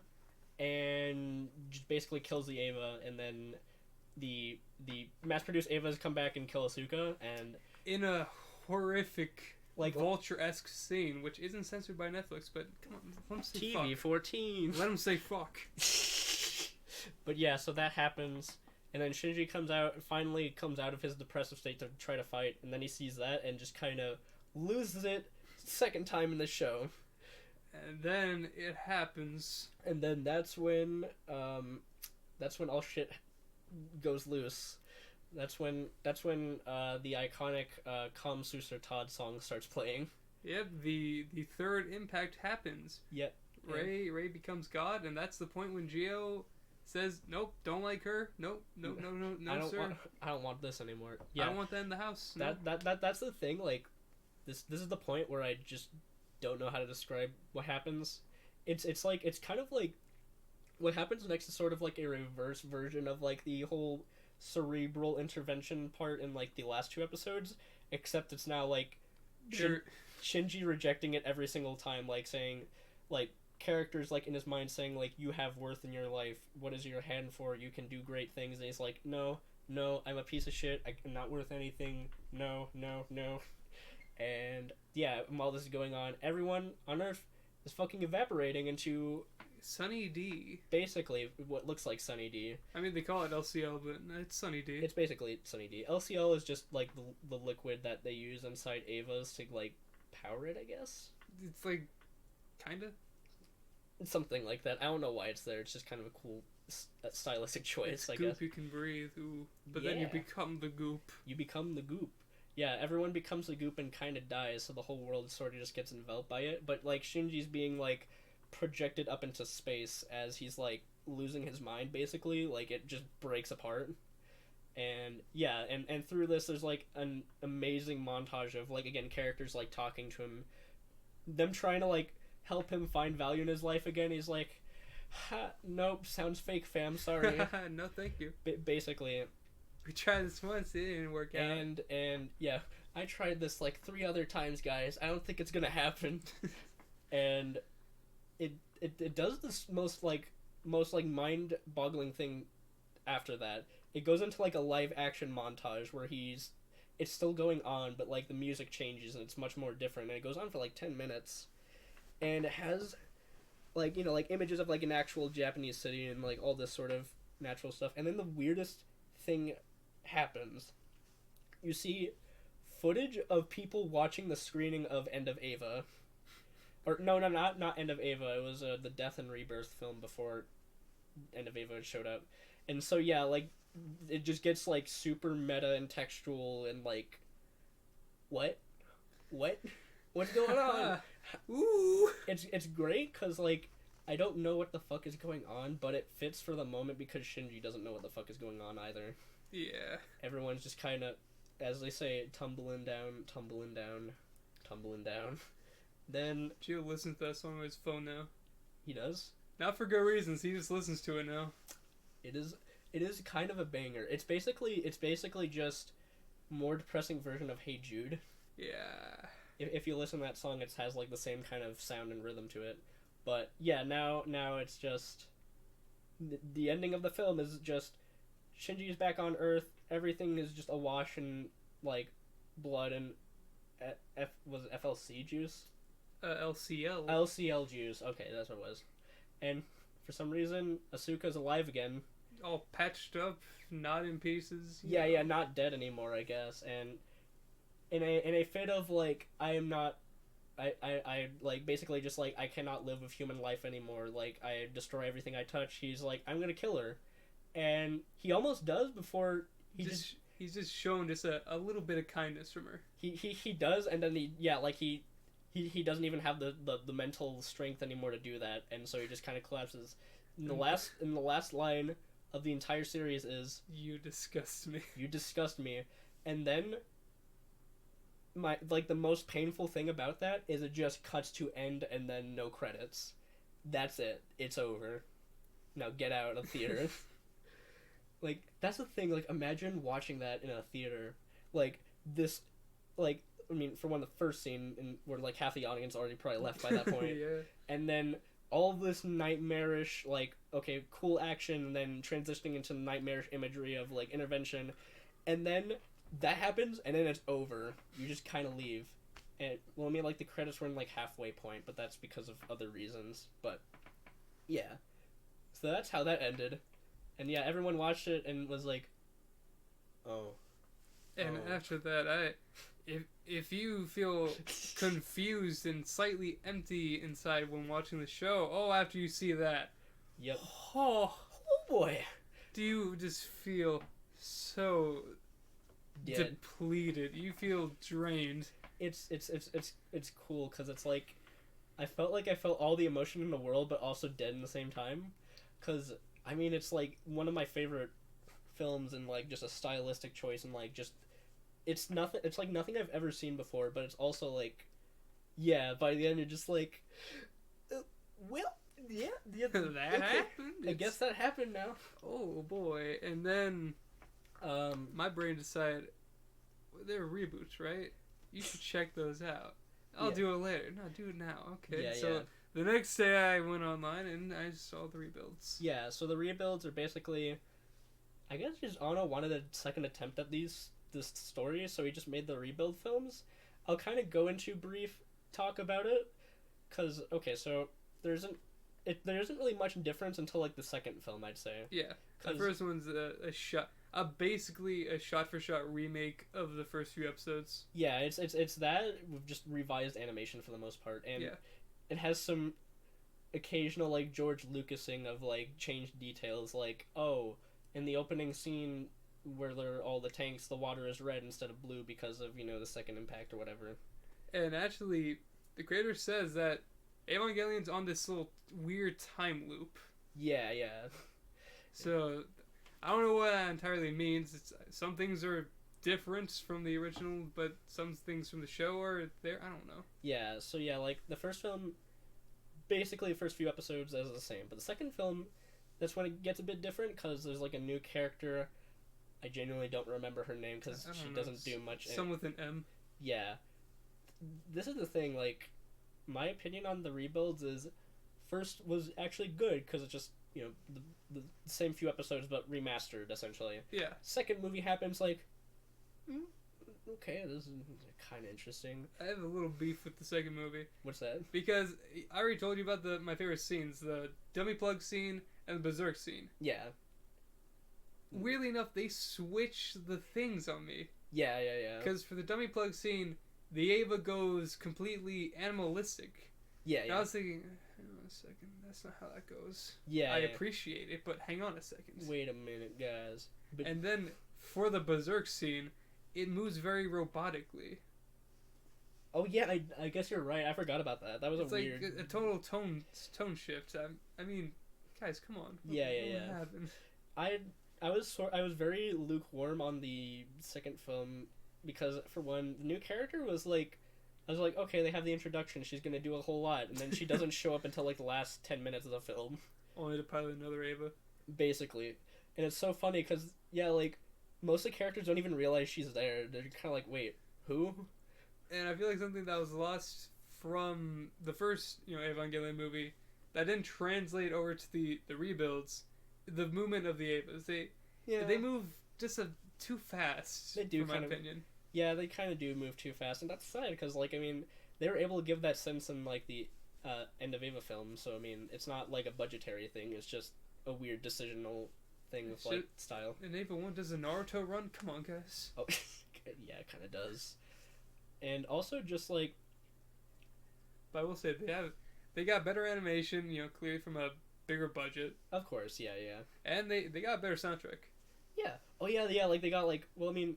Speaker 2: and just basically kills the Ava, and then the mass-produced Avas come back and kill Asuka, and
Speaker 1: in a horrific,
Speaker 2: like
Speaker 1: Vulture-esque scene, which isn't censored by Netflix, but come on, let them say
Speaker 2: TV-14.
Speaker 1: Let them say fuck.
Speaker 2: But yeah, so that happens, and then Shinji finally comes out of his depressive state to try to fight, and then he sees that and just kind of loses it second time in the show.
Speaker 1: And then it happens.
Speaker 2: And then that's when all shit goes loose. That's when the iconic Kama Sutra Todd song starts playing.
Speaker 1: Yep, the third impact happens.
Speaker 2: Yep.
Speaker 1: Ray becomes God, and that's the point when Gio says, "Nope, don't like her. Nope, no, sir.
Speaker 2: I don't want this anymore.
Speaker 1: Yeah, I don't want that in the house." No.
Speaker 2: That's the thing. Like, this is the point where I just don't know how to describe what happens. It's kind of like what happens next is sort of like a reverse version of like the whole cerebral intervention part in like the last two episodes, except it's now like Shinji rejecting it every single time, like saying, like, characters like in his mind saying like, you have worth in your life, what is your hand for, you can do great things, and he's like, no, I'm a piece of shit, I'm not worth anything, no. And yeah, while this is going on, everyone on Earth is fucking evaporating into
Speaker 1: Sunny D.
Speaker 2: Basically, what looks like Sunny D.
Speaker 1: I mean, they call it LCL, but it's Sunny D.
Speaker 2: It's basically Sunny D. LCL is just like the liquid that they use inside Ava's to like power it, I guess.
Speaker 1: It's like, kinda.
Speaker 2: It's something like that. I don't know why it's there. It's just kind of a cool stylistic choice, I
Speaker 1: goop
Speaker 2: guess.
Speaker 1: You can breathe, ooh. But then you become the goop.
Speaker 2: You become the goop. Yeah, everyone becomes the goop and kind of dies, so the whole world sort of just gets enveloped by it. But like Shinji's being like projected up into space as he's like losing his mind, basically. Like it just breaks apart. And yeah, and through this there's like an amazing montage of like, again, characters like talking to him, them trying to like help him find value in his life again. He's like, nope, sounds fake, fam, sorry.
Speaker 1: No thank you.
Speaker 2: Basically,
Speaker 1: we tried this once, it didn't work out.
Speaker 2: And yeah, I tried this like 3 other times, guys. I don't think it's gonna happen. And it does this most mind-boggling thing after that. It goes into like a live action montage where it's still going on, but like the music changes and it's much more different, and it goes on for like 10 minutes. And it has like, you know, like images of like an actual Japanese city and like all this sort of natural stuff. And then the weirdest thing happens. You see footage of people watching the screening of End of Ava. Or no, not End of Ava. It was the Death and Rebirth film before End of Ava showed up. And so yeah, like it just gets like super meta and textual and like what's going on?
Speaker 1: Ooh,
Speaker 2: it's great because like I don't know what the fuck is going on, but it fits for the moment because Shinji doesn't know what the fuck is going on either.
Speaker 1: Yeah,
Speaker 2: everyone's just kind of, as they say, tumbling down. Then
Speaker 1: Gio listens to that song on his phone now.
Speaker 2: He does?
Speaker 1: Not for good reasons. He just listens to it now.
Speaker 2: It is kind of a banger. It's basically just more depressing version of Hey Jude.
Speaker 1: Yeah.
Speaker 2: If you listen to that song, it has like the same kind of sound and rhythm to it. But yeah, now it's just the ending of the film is just Shinji is back on Earth. Everything is just awash in like blood and was it FLC juice?
Speaker 1: LCL.
Speaker 2: LCL juice. Okay, that's what it was. And for some reason, Asuka's alive again.
Speaker 1: All patched up, not in pieces.
Speaker 2: Yeah, not dead anymore, I guess. And in a fit of like, I like basically just like I cannot live with human life anymore. Like I destroy everything I touch. He's like, I'm gonna kill her, and he almost does before he's just
Speaker 1: shown just a little bit of kindness from her.
Speaker 2: He does, and then he doesn't even have the mental strength anymore to do that, and so he just kind of collapses. In the last line of the entire series is,
Speaker 1: "You disgust me."
Speaker 2: You disgust me, and then the most painful thing about that is it just cuts to end and then no credits. That's it. It's over. Now get out of the theater. Like, that's the thing. Like, imagine watching that in a theater. Like, this, like, I mean, for one, the first scene, where, like, half the audience already probably left by that point.
Speaker 1: Yeah.
Speaker 2: And then all of this nightmarish, like, okay, cool action, and then transitioning into nightmarish imagery of, like, intervention. And then that happens, and then it's over. You just kind of leave. And, well, I mean, like, the credits were in, like, halfway point, but that's because of other reasons. But, yeah. So that's how that ended. And yeah, everyone watched it and was like, oh.
Speaker 1: And after that, if you feel confused and slightly empty inside when watching the show, after you see that,
Speaker 2: yep.
Speaker 1: Oh
Speaker 2: boy.
Speaker 1: Do you just feel so depleted? You feel drained.
Speaker 2: It's cool because it's like, I felt all the emotion in the world, but also dead in the same time. Because, I mean, it's like one of my favorite films and like just a stylistic choice and like just, it's like nothing I've ever seen before, but it's also like, yeah, by the end you're just like, well, yeah,
Speaker 1: that happened.
Speaker 2: I guess that happened now.
Speaker 1: Oh boy. And then my brain decided, there are reboots, right? You should check those out. I'll do it later. No, do it now. Okay.
Speaker 2: Yeah,
Speaker 1: so the next day I went online and I saw the rebuilds.
Speaker 2: Yeah, so the rebuilds are basically, I guess just Ono wanted a second attempt at this story, so he just made the rebuild films. I'll kind of go into brief talk about it, because okay, so there isn't really much difference until like the second film, I'd say.
Speaker 1: Yeah, the first one's basically a shot-for-shot remake of the first few episodes.
Speaker 2: Yeah, it's that with just revised animation for the most part, and it has some occasional like George Lucasing of like changed details, like in the opening scene where they're all the tanks, the water is red instead of blue because of the second impact or whatever. And
Speaker 1: actually, the creator says that Evangelion's on this little weird time loop.
Speaker 2: Yeah.
Speaker 1: So, I don't know what that entirely means. Some things are different from the original, but some things from the show are there. I don't know.
Speaker 2: Yeah, so like the first film, basically the first few episodes is the same, but the second film, that's when it gets a bit different because there's like a new character. I genuinely don't remember her name because she doesn't do much.
Speaker 1: Some with an M.
Speaker 2: Yeah. This is the thing, like, my opinion on the rebuilds is first was actually good because it's just, the same few episodes but remastered, essentially.
Speaker 1: Yeah.
Speaker 2: Second movie happens, like, okay, this is kind of interesting.
Speaker 1: I have a little beef with the second movie.
Speaker 2: What's that?
Speaker 1: Because I already told you about my favorite scenes, the dummy plug scene and the berserk scene.
Speaker 2: Yeah.
Speaker 1: Weirdly enough, they switch the things on me.
Speaker 2: Yeah.
Speaker 1: Because for the dummy plug scene, the Ava goes completely animalistic.
Speaker 2: Yeah.
Speaker 1: And I was thinking, hang on a second, that's not how that goes.
Speaker 2: Yeah.
Speaker 1: I appreciate it, but hang on a second.
Speaker 2: Wait a minute, guys.
Speaker 1: And then for the berserk scene, it moves very robotically.
Speaker 2: Oh yeah, I guess you're right. I forgot about that. That was weird.
Speaker 1: It's like a total tone shift. I mean, guys, come on.
Speaker 2: Yeah.
Speaker 1: What happened?
Speaker 2: I was very lukewarm on the second film because, for one, the new character was like, I was like, okay, they have the introduction, she's gonna do a whole lot, and then she doesn't show up until like the last 10 minutes of the film.
Speaker 1: Only to pilot another Ava.
Speaker 2: Basically. And it's so funny because, like, most of the characters don't even realize she's there. They're kind of like, wait, who?
Speaker 1: And I feel like something that was lost from the first, Evangelion movie that didn't translate over to the rebuilds, the movement of the Avas. They move just too fast.
Speaker 2: They do,
Speaker 1: in my opinion.
Speaker 2: Yeah, they kind of do move too fast, and that's sad because, like, I mean, they were able to give that sense in like the end of Ava film. So I mean, it's not like a budgetary thing. It's just a weird decisional thing with like style.
Speaker 1: And Ava 1 does a Naruto run. Come on, guys.
Speaker 2: Oh, yeah, it kind of does. And also just like,
Speaker 1: but I will say they got better animation. Clearly from a bigger budget.
Speaker 2: Of course, yeah.
Speaker 1: And they got a better soundtrack.
Speaker 2: Yeah. Oh yeah. Like they got like. Well, I mean,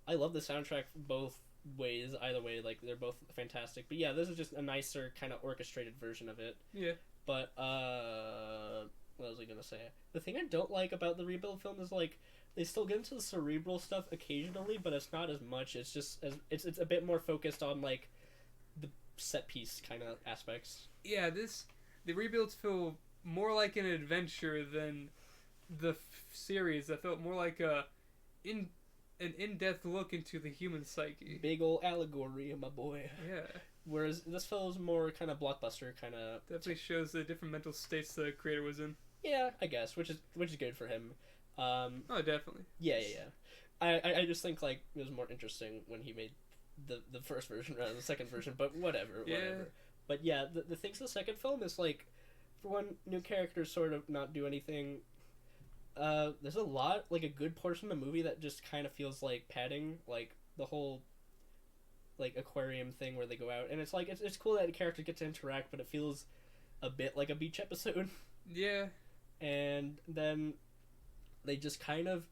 Speaker 2: I love the soundtrack both ways. Either way, like they're both fantastic. But yeah, this is just a nicer kind of orchestrated version of it.
Speaker 1: Yeah.
Speaker 2: But what was I gonna say? The thing I don't like about the rebuild film is like they still get into the cerebral stuff occasionally, but it's not as much. It's just it's a bit more focused on like the set piece kind of aspects.
Speaker 1: Yeah, the rebuilds feel more like an adventure than the series. That felt more like an in-depth look into the human psyche.
Speaker 2: Big ol' allegory, my boy.
Speaker 1: Yeah.
Speaker 2: Whereas this feels more kind of blockbuster, kind of.
Speaker 1: Definitely shows the different mental states the creator was in.
Speaker 2: Yeah, I guess, which is good for him.
Speaker 1: Oh, definitely.
Speaker 2: Yeah. I just think like it was more interesting when he made the first version rather than the second version, but whatever. But yeah, the things in the second film is like, for one, new characters sort of not do anything. There's a lot, like a good portion of the movie that just kind of feels like padding, like the whole like aquarium thing where they go out, and it's like it's cool that the characters get to interact, but it feels a bit like a beach episode.
Speaker 1: Yeah.
Speaker 2: And then they just kind of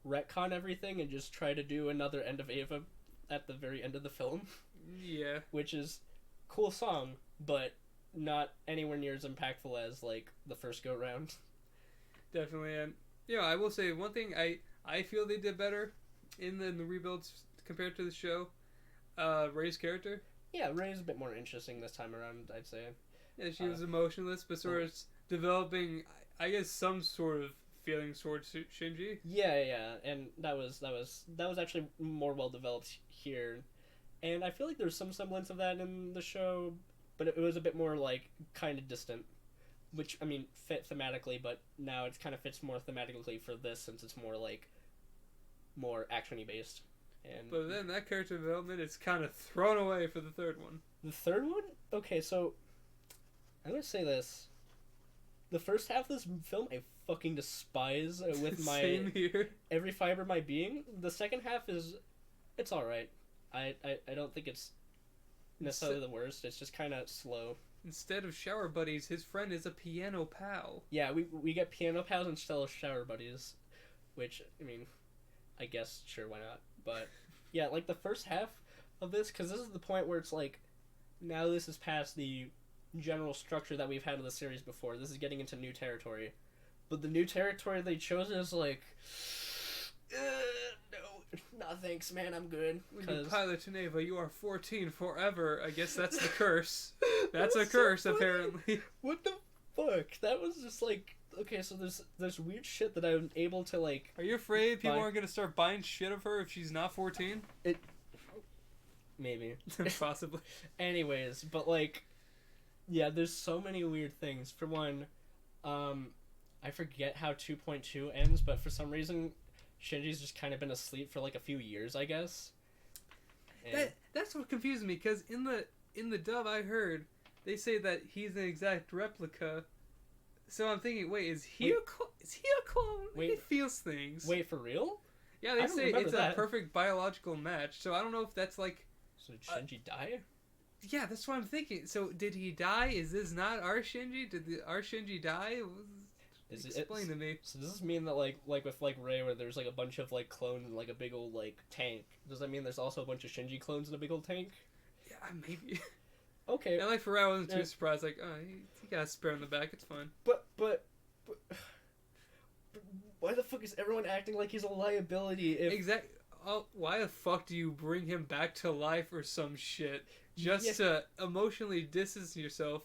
Speaker 2: retcon everything and just try to do another End of Ava at the very end of the film.
Speaker 1: Yeah.
Speaker 2: Which is cool song, but not anywhere near as impactful as like the first go round.
Speaker 1: Definitely. And I will say one thing I feel they did better in the rebuilds compared to the show. Ray's character.
Speaker 2: Yeah, Ray's a bit more interesting this time around, I'd say.
Speaker 1: Yeah, she was emotionless, but sort of developing, I guess, some sort of feelings towards Shinji.
Speaker 2: Yeah, and that was actually more well developed here, and I feel like there's some semblance of that in the show, but it was a bit more like kind of distant, which I mean fit thematically, but now it kind of fits more thematically for this since it's more like more actiony based. And
Speaker 1: but then that character development is kind of thrown away for the third one.
Speaker 2: the third one, okay, so I'm gonna say this: the first half of this film I fucking despise with my
Speaker 1: Same here.
Speaker 2: every fiber of my being. The second half it's all right. I don't think it's necessarily the worst. It's just kind of slow.
Speaker 1: Instead of shower buddies, his friend is a piano pal.
Speaker 2: Yeah, we get piano pals instead of shower buddies, which, I mean, I guess, sure, why not? But, yeah, like, the first half of this, because this is the point where it's like, now this is past the general structure that we've had in the series before. This is getting into new territory. But the new territory they chose is like, no, thanks, man, I'm good.
Speaker 1: When you pilot to Neva, you are 14 forever. I guess that's the curse. That's a curse,
Speaker 2: so
Speaker 1: apparently.
Speaker 2: What the fuck? That was just like, okay, so there's weird shit that I'm able to, like...
Speaker 1: Are you afraid people aren't going to start buying shit of her if she's not 14?
Speaker 2: Maybe.
Speaker 1: Possibly.
Speaker 2: Anyways, but, like, yeah, there's so many weird things. For one, I forget how 2.2 ends, but for some reason, Shinji's just kind of been asleep for, like, a few years, I guess. And...
Speaker 1: That's what confused me, because in the dub I heard, they say that he's an exact replica. So I'm thinking, wait, is he a clone?
Speaker 2: Wait,
Speaker 1: he feels things.
Speaker 2: Wait, for real?
Speaker 1: Yeah, they say it's a perfect biological match. So I don't know if that's like...
Speaker 2: So did Shinji die?
Speaker 1: Yeah, that's what I'm thinking. So did he die? Is this not our Shinji? Did our Shinji die? Explain to me.
Speaker 2: So does this mean that like with like Rei, where there's like a bunch of like clones in like a big old like tank, does that mean there's also a bunch of Shinji clones in a big old tank?
Speaker 1: Yeah, maybe.
Speaker 2: Okay.
Speaker 1: And like for Rei, I wasn't too surprised. Like, oh, he got a spare in the back. It's fine.
Speaker 2: But why the fuck is everyone acting like he's a liability?
Speaker 1: Exactly. Oh, why the fuck do you bring him back to life or some shit just to emotionally distance yourself,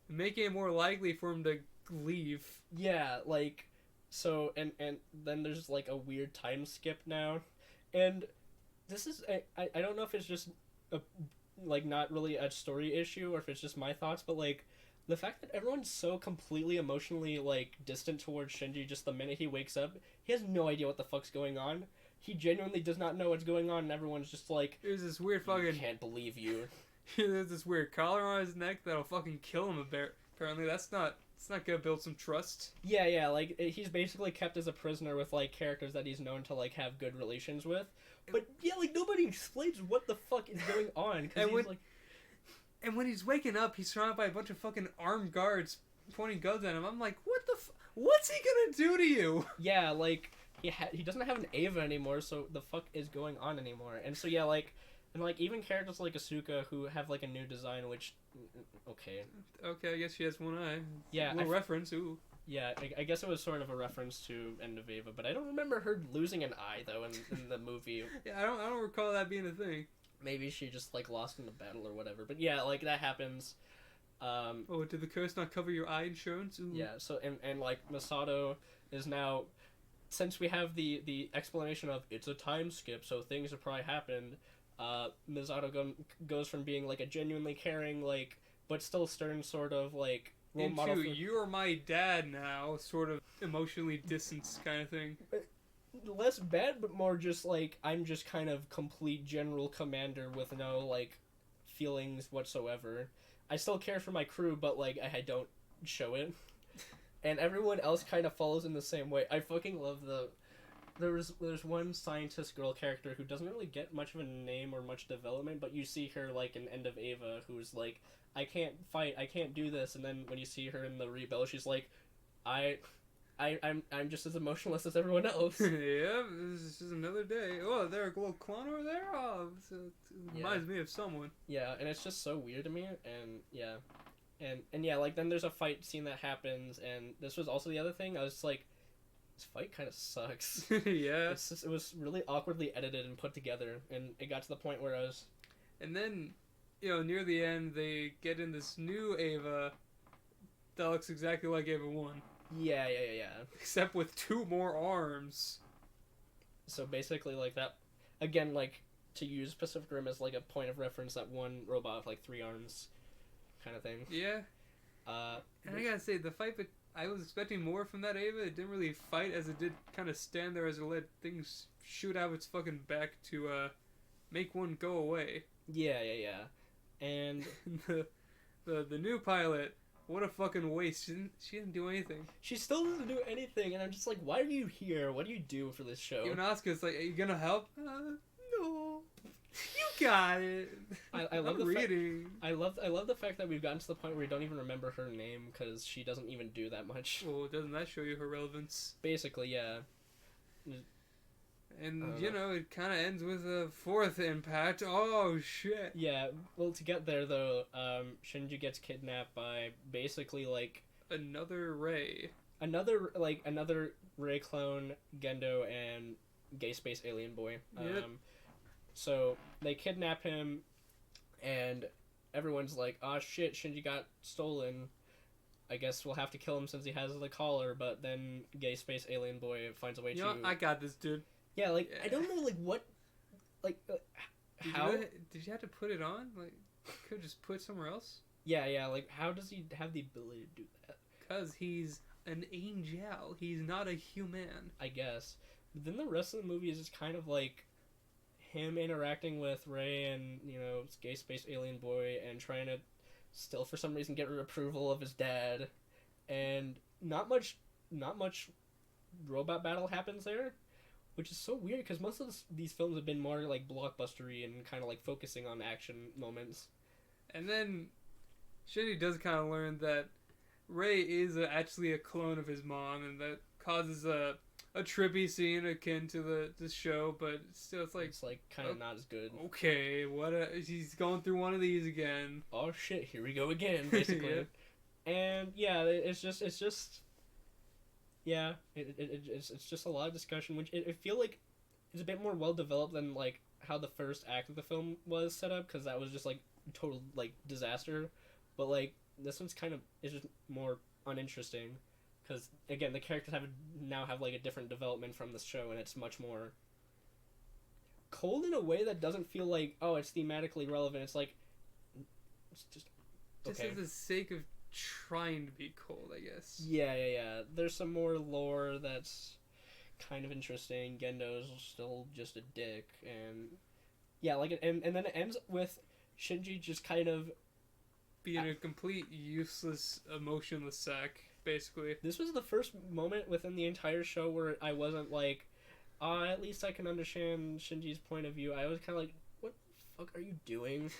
Speaker 1: making it more likely for him to leave?
Speaker 2: Yeah, like, so, and then there's, like, a weird time skip now, and this is, I don't know if it's just, like, not really a story issue, or if it's just my thoughts, but, like, the fact that everyone's so completely emotionally, like, distant towards Shinji just the minute he wakes up, he has no idea what the fuck's going on. He genuinely does not know what's going on, and everyone's just like,
Speaker 1: there's this weird fucking...
Speaker 2: I can't believe you.
Speaker 1: There's this weird collar on his neck that'll fucking kill him apparently. It's not gonna build some trust.
Speaker 2: Yeah, like, he's basically kept as a prisoner with, like, characters that he's known to, like, have good relations with. But, yeah, like, nobody explains what the fuck is going on.
Speaker 1: And when he's waking up, he's surrounded by a bunch of fucking armed guards pointing guns at him. I'm like, what's he gonna do to you?
Speaker 2: Yeah, like... He doesn't have an Ava anymore, so the fuck is going on anymore? And so, yeah, like, and, like, even characters like Asuka who have, like, a new design, which, okay.
Speaker 1: Okay, I guess she has one eye.
Speaker 2: Yeah.
Speaker 1: A little reference, ooh.
Speaker 2: Yeah, I guess it was sort of a reference to End of Ava, but I don't remember her losing an eye, though, in the movie.
Speaker 1: Yeah, I don't recall that being a thing.
Speaker 2: Maybe she just, like, lost in the battle or whatever, but yeah, like, that happens.
Speaker 1: Oh, did the curse not cover your eye insurance? Ooh.
Speaker 2: Yeah, so, and like, Masato is now... Since we have the explanation of it's a time skip, so things have probably happened, Misato goes from being, like, a genuinely caring, like, but still stern sort of, like, role model.
Speaker 1: You're my dad now, sort of emotionally distanced kind of thing.
Speaker 2: Less bad, but more just, like, I'm just kind of complete general commander with no, like, feelings whatsoever. I still care for my crew, but, like, I don't show it. And everyone else kind of follows in the same way. I fucking love there's one scientist girl character who doesn't really get much of a name or much development, but you see her, like, in End of Ava, who's like, I can't fight, I can't do this, and then when you see her in the Rebel, she's like, I'm just as emotionless as everyone else.
Speaker 1: Yeah, this is just another day. Oh, there a little clone over there? Oh, so it reminds me of someone.
Speaker 2: Yeah, and it's just so weird to me, and yeah. And yeah, like, then there's a fight scene that happens, and this was also the other thing, I was just like, this fight kind of sucks.
Speaker 1: Yeah.
Speaker 2: It was really awkwardly edited and put together, and it got to the point where I was...
Speaker 1: And then, near the end, they get in this new Ava that looks exactly like Ava 1.
Speaker 2: Yeah.
Speaker 1: Except with 2 more arms.
Speaker 2: So basically, like, that... Again, like, to use Pacific Rim as, like, a point of reference, that one robot with, like, 3 arms... kind of thing.
Speaker 1: Yeah. And I gotta say, the fight, but I was expecting more from that Ava. It didn't really fight as it did kind of stand there as it let things shoot out its fucking back to make one go away.
Speaker 2: Yeah. And
Speaker 1: the new pilot, what a fucking waste. She didn't do anything.
Speaker 2: she still doesn't do anything, and I'm just like, why are you here? What do you do for this show?
Speaker 1: Even Asuka's like, are you gonna help? No. You got it.
Speaker 2: I love
Speaker 1: I'm
Speaker 2: the
Speaker 1: reading.
Speaker 2: I love the fact that we've gotten to the point where we don't even remember her name because she doesn't even do that much.
Speaker 1: Well, doesn't that show you her relevance?
Speaker 2: Basically, yeah.
Speaker 1: And, you know, it kind of ends with a fourth impact. Oh, shit.
Speaker 2: Yeah, well, to get there, though, Shinji gets kidnapped by basically, like...
Speaker 1: Another Rei.
Speaker 2: Another Rei clone, Gendo, and gay space alien boy.
Speaker 1: Yep.
Speaker 2: So, they kidnap him, and everyone's like, oh shit, Shinji got stolen. I guess we'll have to kill him since he has the collar, but then gay space alien boy finds a way
Speaker 1: You know, I got this, dude.
Speaker 2: Yeah, like,
Speaker 1: Yeah.
Speaker 2: I don't know, like, what... Like, how...
Speaker 1: Did you have to put it on? Like, could have just put it somewhere else?
Speaker 2: Yeah, like, how does he have the ability to do that?
Speaker 1: Because he's an angel. He's not a human.
Speaker 2: I guess. But then the rest of the movie is just kind of like him interacting with Rey and, you know, gay space alien boy and trying to still for some reason get approval of his dad. And not much robot battle happens there, which is so weird because most of these films have been more like blockbustery and kind of like focusing on action moments.
Speaker 1: And then Shinji does kind of learn that Rey is actually a clone of his mom, and that causes a trippy scene akin to the show, but still it's like
Speaker 2: kind of not as good.
Speaker 1: Okay, he's going through one of these again.
Speaker 2: Oh shit, here we go again, basically.
Speaker 1: Yep.
Speaker 2: And yeah, it's just yeah, it's just a lot of discussion, which I feel like is a bit more well developed than like how the first act of the film was set up, because that was just like total like disaster. But like this one's is just more uninteresting, because again the characters now have like a different development from the show, and it's much more cold in a way that doesn't feel like, oh, it's thematically relevant. It's like it's just okay.
Speaker 1: Just for the sake of trying to be cold, I guess.
Speaker 2: Yeah. There's some more lore that's kind of interesting. Gendo's still just a dick, and yeah, like and then it ends with Shinji just kind of
Speaker 1: being a complete useless, emotionless sack, basically.
Speaker 2: This was the first moment within the entire show where I wasn't like, at least I can understand Shinji's point of view. I was kind of like, what the fuck are you doing?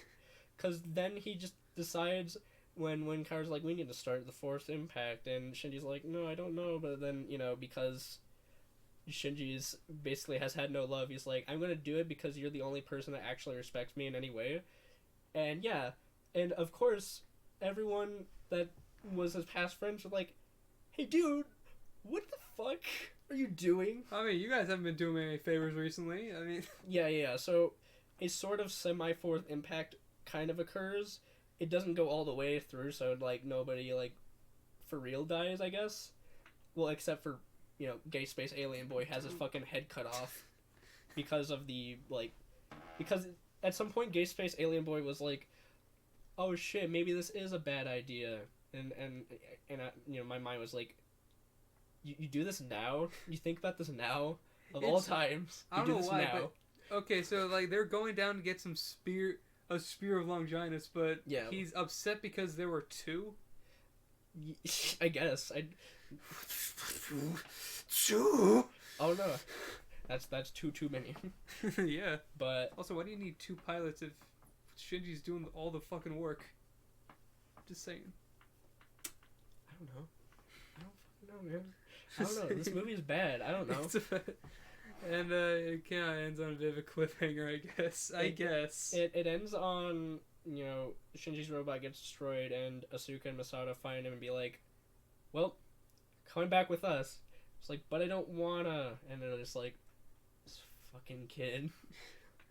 Speaker 2: Because then he just decides when Kaoru's like, we need to start the fourth impact, and Shinji's like, no, I don't know, but then, you know, because Shinji's basically has had no love, he's like, I'm gonna do it because you're the only person that actually respects me in any way. And yeah, and of course, everyone that was his past friends were like, hey dude, what the fuck are you doing?
Speaker 1: I mean, you guys haven't been doing me any favors recently. I mean...
Speaker 2: Yeah, so a sort of semi-fourth impact kind of occurs. It doesn't go all the way through, so like nobody like for real dies, I guess. Well, except for, you know, gay space alien boy has his fucking head cut off because of the like, because at some point gay space alien boy was like, oh shit, maybe this is a bad idea, and I, you know, my mind was like, you do this now? You think about this now? Of all times,
Speaker 1: I don't know why, but okay, so like they're going down to get a spear of Longinus, but
Speaker 2: yeah,
Speaker 1: he's upset because there were two.
Speaker 2: I guess
Speaker 1: two.
Speaker 2: Oh no, that's too many.
Speaker 1: Yeah,
Speaker 2: but
Speaker 1: also, why do you need two pilots if Shinji's doing all the fucking work? Just saying.
Speaker 2: I don't know, man. I don't know. This movie is bad. I don't know.
Speaker 1: And it kind of ends on a bit of a cliffhanger, I guess.
Speaker 2: It ends on, you know, Shinji's robot gets destroyed, and Asuka and Masato find him and be like, well, coming back with us. It's like, but I don't wanna. And they're just like, this fucking kid.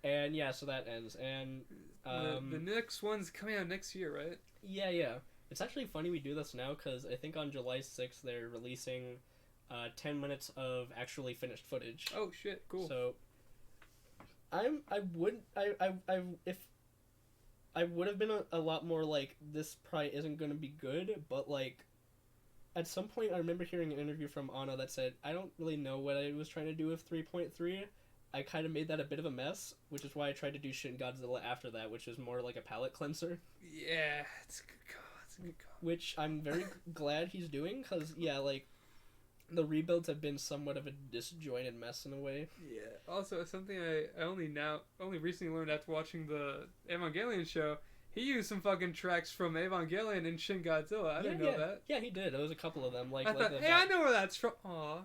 Speaker 2: And yeah, so that ends. And
Speaker 1: the next one's coming out next year, right?
Speaker 2: Yeah. It's actually funny we do this now, because I think on July 6th they're releasing 10 minutes of actually finished footage.
Speaker 1: Oh shit, cool.
Speaker 2: So I would have been a lot more like, this probably isn't going to be good, but like at some point I remember hearing an interview from Anna that said, I don't really know what I was trying to do with 3.3, I kind of made that a bit of a mess, which is why I tried to do Shin Godzilla after that, which was more like a palate cleanser.
Speaker 1: Yeah, it's a good call. It's a good call.
Speaker 2: Which I'm very glad he's doing, because, yeah, like, the rebuilds have been somewhat of a disjointed mess in a way.
Speaker 1: Yeah. Also, something I only recently learned after watching the Evangelion show. He used some fucking tracks from Evangelion and Shin Godzilla. I didn't know that.
Speaker 2: Yeah, he did. There was a couple of them.
Speaker 1: I thought, hey, I know where that's from. Aw,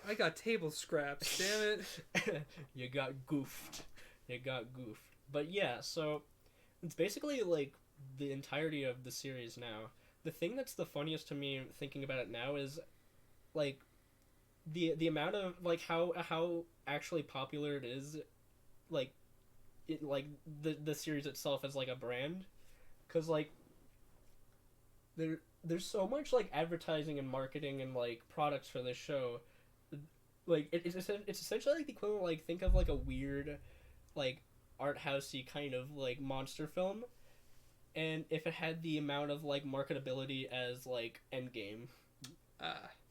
Speaker 1: I got table scraps. Damn it.
Speaker 2: You got goofed. But yeah, so it's basically like the entirety of the series now. The thing that's the funniest to me thinking about it now is like the amount of like how actually popular it is, like it like the series itself as like a brand, because like there's so much like advertising and marketing and like products for this show. Like it's essentially like the equivalent, like think of like a weird like art housey kind of like monster film, and if it had the amount of like marketability as like Endgame,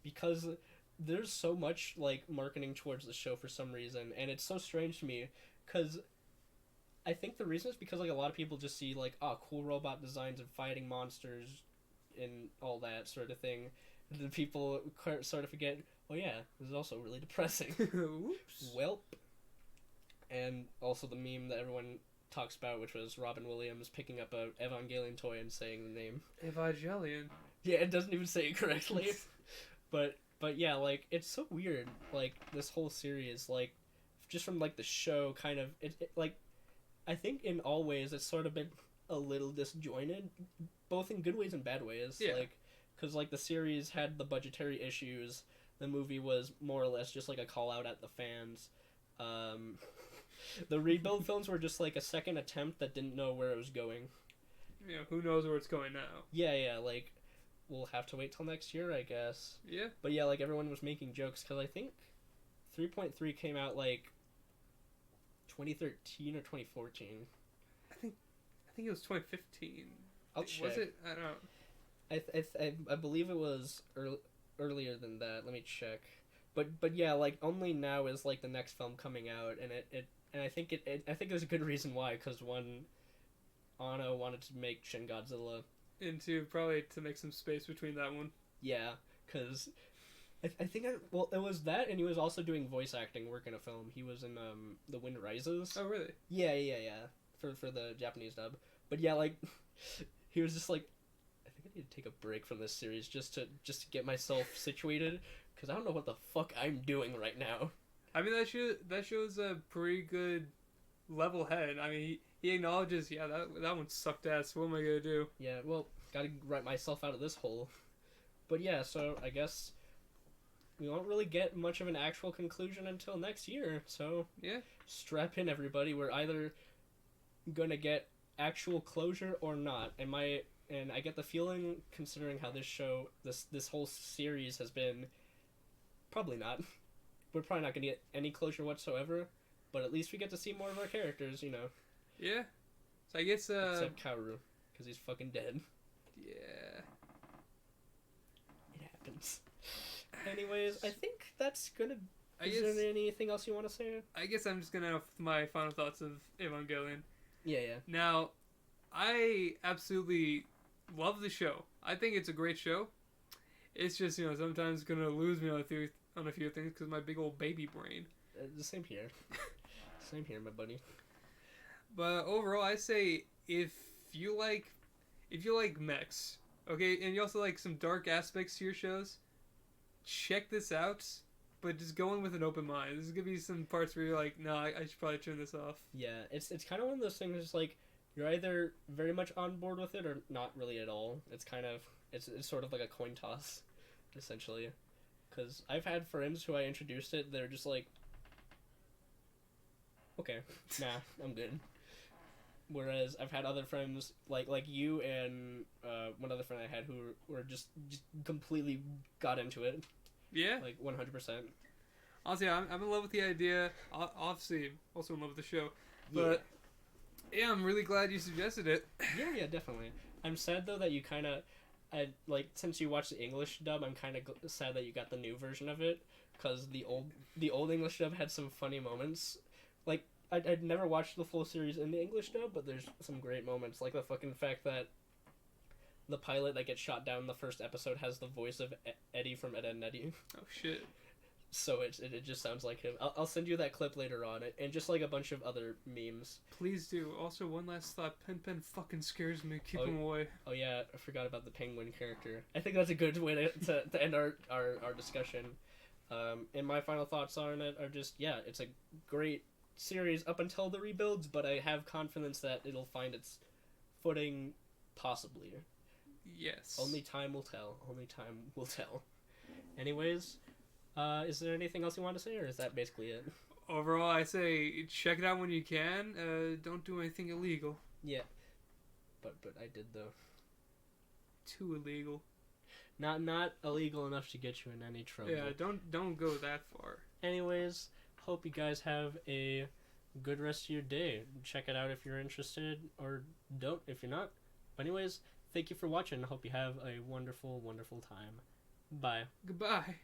Speaker 2: because there's so much like marketing towards the show for some reason, and it's so strange to me because I think the reason is because like a lot of people just see like cool robot designs and fighting monsters and all that sort of thing, and then people sort of forget, oh yeah, this is also really depressing.
Speaker 1: Oops.
Speaker 2: Welp. And also the meme that everyone talks about, which was Robin Williams picking up a Evangelion toy and saying the name
Speaker 1: Evangelion.
Speaker 2: Yeah, it doesn't even say it correctly. but yeah, like it's so weird, like this whole series, like just from like the show kind of it like I think in all ways it's sort of been a little disjointed, both in good ways and bad ways.
Speaker 1: Yeah.
Speaker 2: Like, because like the series had the budgetary issues, the movie was more or less just like a call out at the fans. The rebuild films were just like a second attempt that didn't know where it was going.
Speaker 1: Yeah, who knows where it's going now?
Speaker 2: Yeah, like we'll have to wait till next year, I guess.
Speaker 1: Yeah.
Speaker 2: But yeah, like everyone was making jokes because I think 3.3 came out like 2013 or 2014.
Speaker 1: I think it was 2015.
Speaker 2: I'll check.
Speaker 1: Was it? I don't know.
Speaker 2: I believe it was earlier than that. Let me check. But yeah, like only now is like the next film coming out, and I think I think there's a good reason why, because one, Anno wanted to make Shin Godzilla
Speaker 1: probably to make some space between that one.
Speaker 2: Yeah, because I think it was that, and he was also doing voice acting work in a film. He was in The Wind Rises.
Speaker 1: Oh really?
Speaker 2: Yeah. For the Japanese dub. But yeah, like he was just like, I think I need to take a break from this series just to get myself situated, because I don't know what the fuck I'm doing right now.
Speaker 1: I mean, that shows a pretty good level head. I mean, he acknowledges, yeah, that one sucked ass. What am I gonna do?
Speaker 2: Yeah, well, gotta write myself out of this hole. But yeah, so I guess we won't really get much of an actual conclusion until next year. So
Speaker 1: yeah,
Speaker 2: strap in, everybody. We're either gonna get actual closure or not. And I get the feeling, considering how this whole series has been, probably not. We're probably not gonna get any closure whatsoever. But at least we get to see more of our characters, you know.
Speaker 1: Yeah. So I guess
Speaker 2: except Kaoru, because he's fucking dead.
Speaker 1: Yeah.
Speaker 2: It happens. Anyways, I think that's gonna... Is there anything else you want to say?
Speaker 1: I guess I'm just gonna have my final thoughts of Evangelion.
Speaker 2: Yeah.
Speaker 1: Now, I absolutely love the show. I think it's a great show. It's just, sometimes gonna lose me on a few things because of my big old baby brain.
Speaker 2: The same here. Same here, my buddy.
Speaker 1: But overall, I say if you like mechs, okay, and you also like some dark aspects to your shows, check this out. But just go in with an open mind. There's gonna be some parts where you're like, nah, I should probably turn this off.
Speaker 2: Yeah, it's kind of one of those things. It's like you're either very much on board with it or not really at all. It's kind of it's sort of like a coin toss, essentially. Because I've had friends who I introduced it, they're just like, okay, nah, I'm good. Whereas I've had other friends like you and one other friend I had who were just completely got into it.
Speaker 1: Yeah,
Speaker 2: like 100%.
Speaker 1: Honestly, I'm in love with the idea. Obviously, also in love with the show. But yeah, I'm really glad you suggested it.
Speaker 2: Yeah, definitely. I'm sad though that you kind of, since you watched the English dub, I'm kind of sad that you got the new version of it, because the old English dub had some funny moments. Like I'd never watched the full series in the English dub, but there's some great moments, like the fucking fact that the pilot that gets shot down in the first episode has the voice of Eddie from Ed, Edd n Eddy.
Speaker 1: Oh shit.
Speaker 2: So it just sounds like him. I'll send you that clip later on, and just like a bunch of other memes.
Speaker 1: Please do. Also, one last thought. Pen fucking scares me. Keep him away.
Speaker 2: Oh yeah, I forgot about the penguin character. I think that's a good way to end our discussion. And my final thoughts on it are just, yeah, it's a great series up until the rebuilds, but I have confidence that it'll find its footing possibly.
Speaker 1: Yes.
Speaker 2: Only time will tell. Only time will tell. Anyways, is there anything else you want to say, or is that basically it?
Speaker 1: Overall, I say check it out when you can. Don't do anything illegal.
Speaker 2: Yeah. But I did though.
Speaker 1: Too illegal.
Speaker 2: Not illegal enough to get you in any trouble.
Speaker 1: Yeah, don't go that far.
Speaker 2: Anyways, hope you guys have a good rest of your day. Check it out if you're interested, or don't if you're not. Anyways, thank you for watching. Hope you have a wonderful, wonderful time. Bye.
Speaker 1: Goodbye.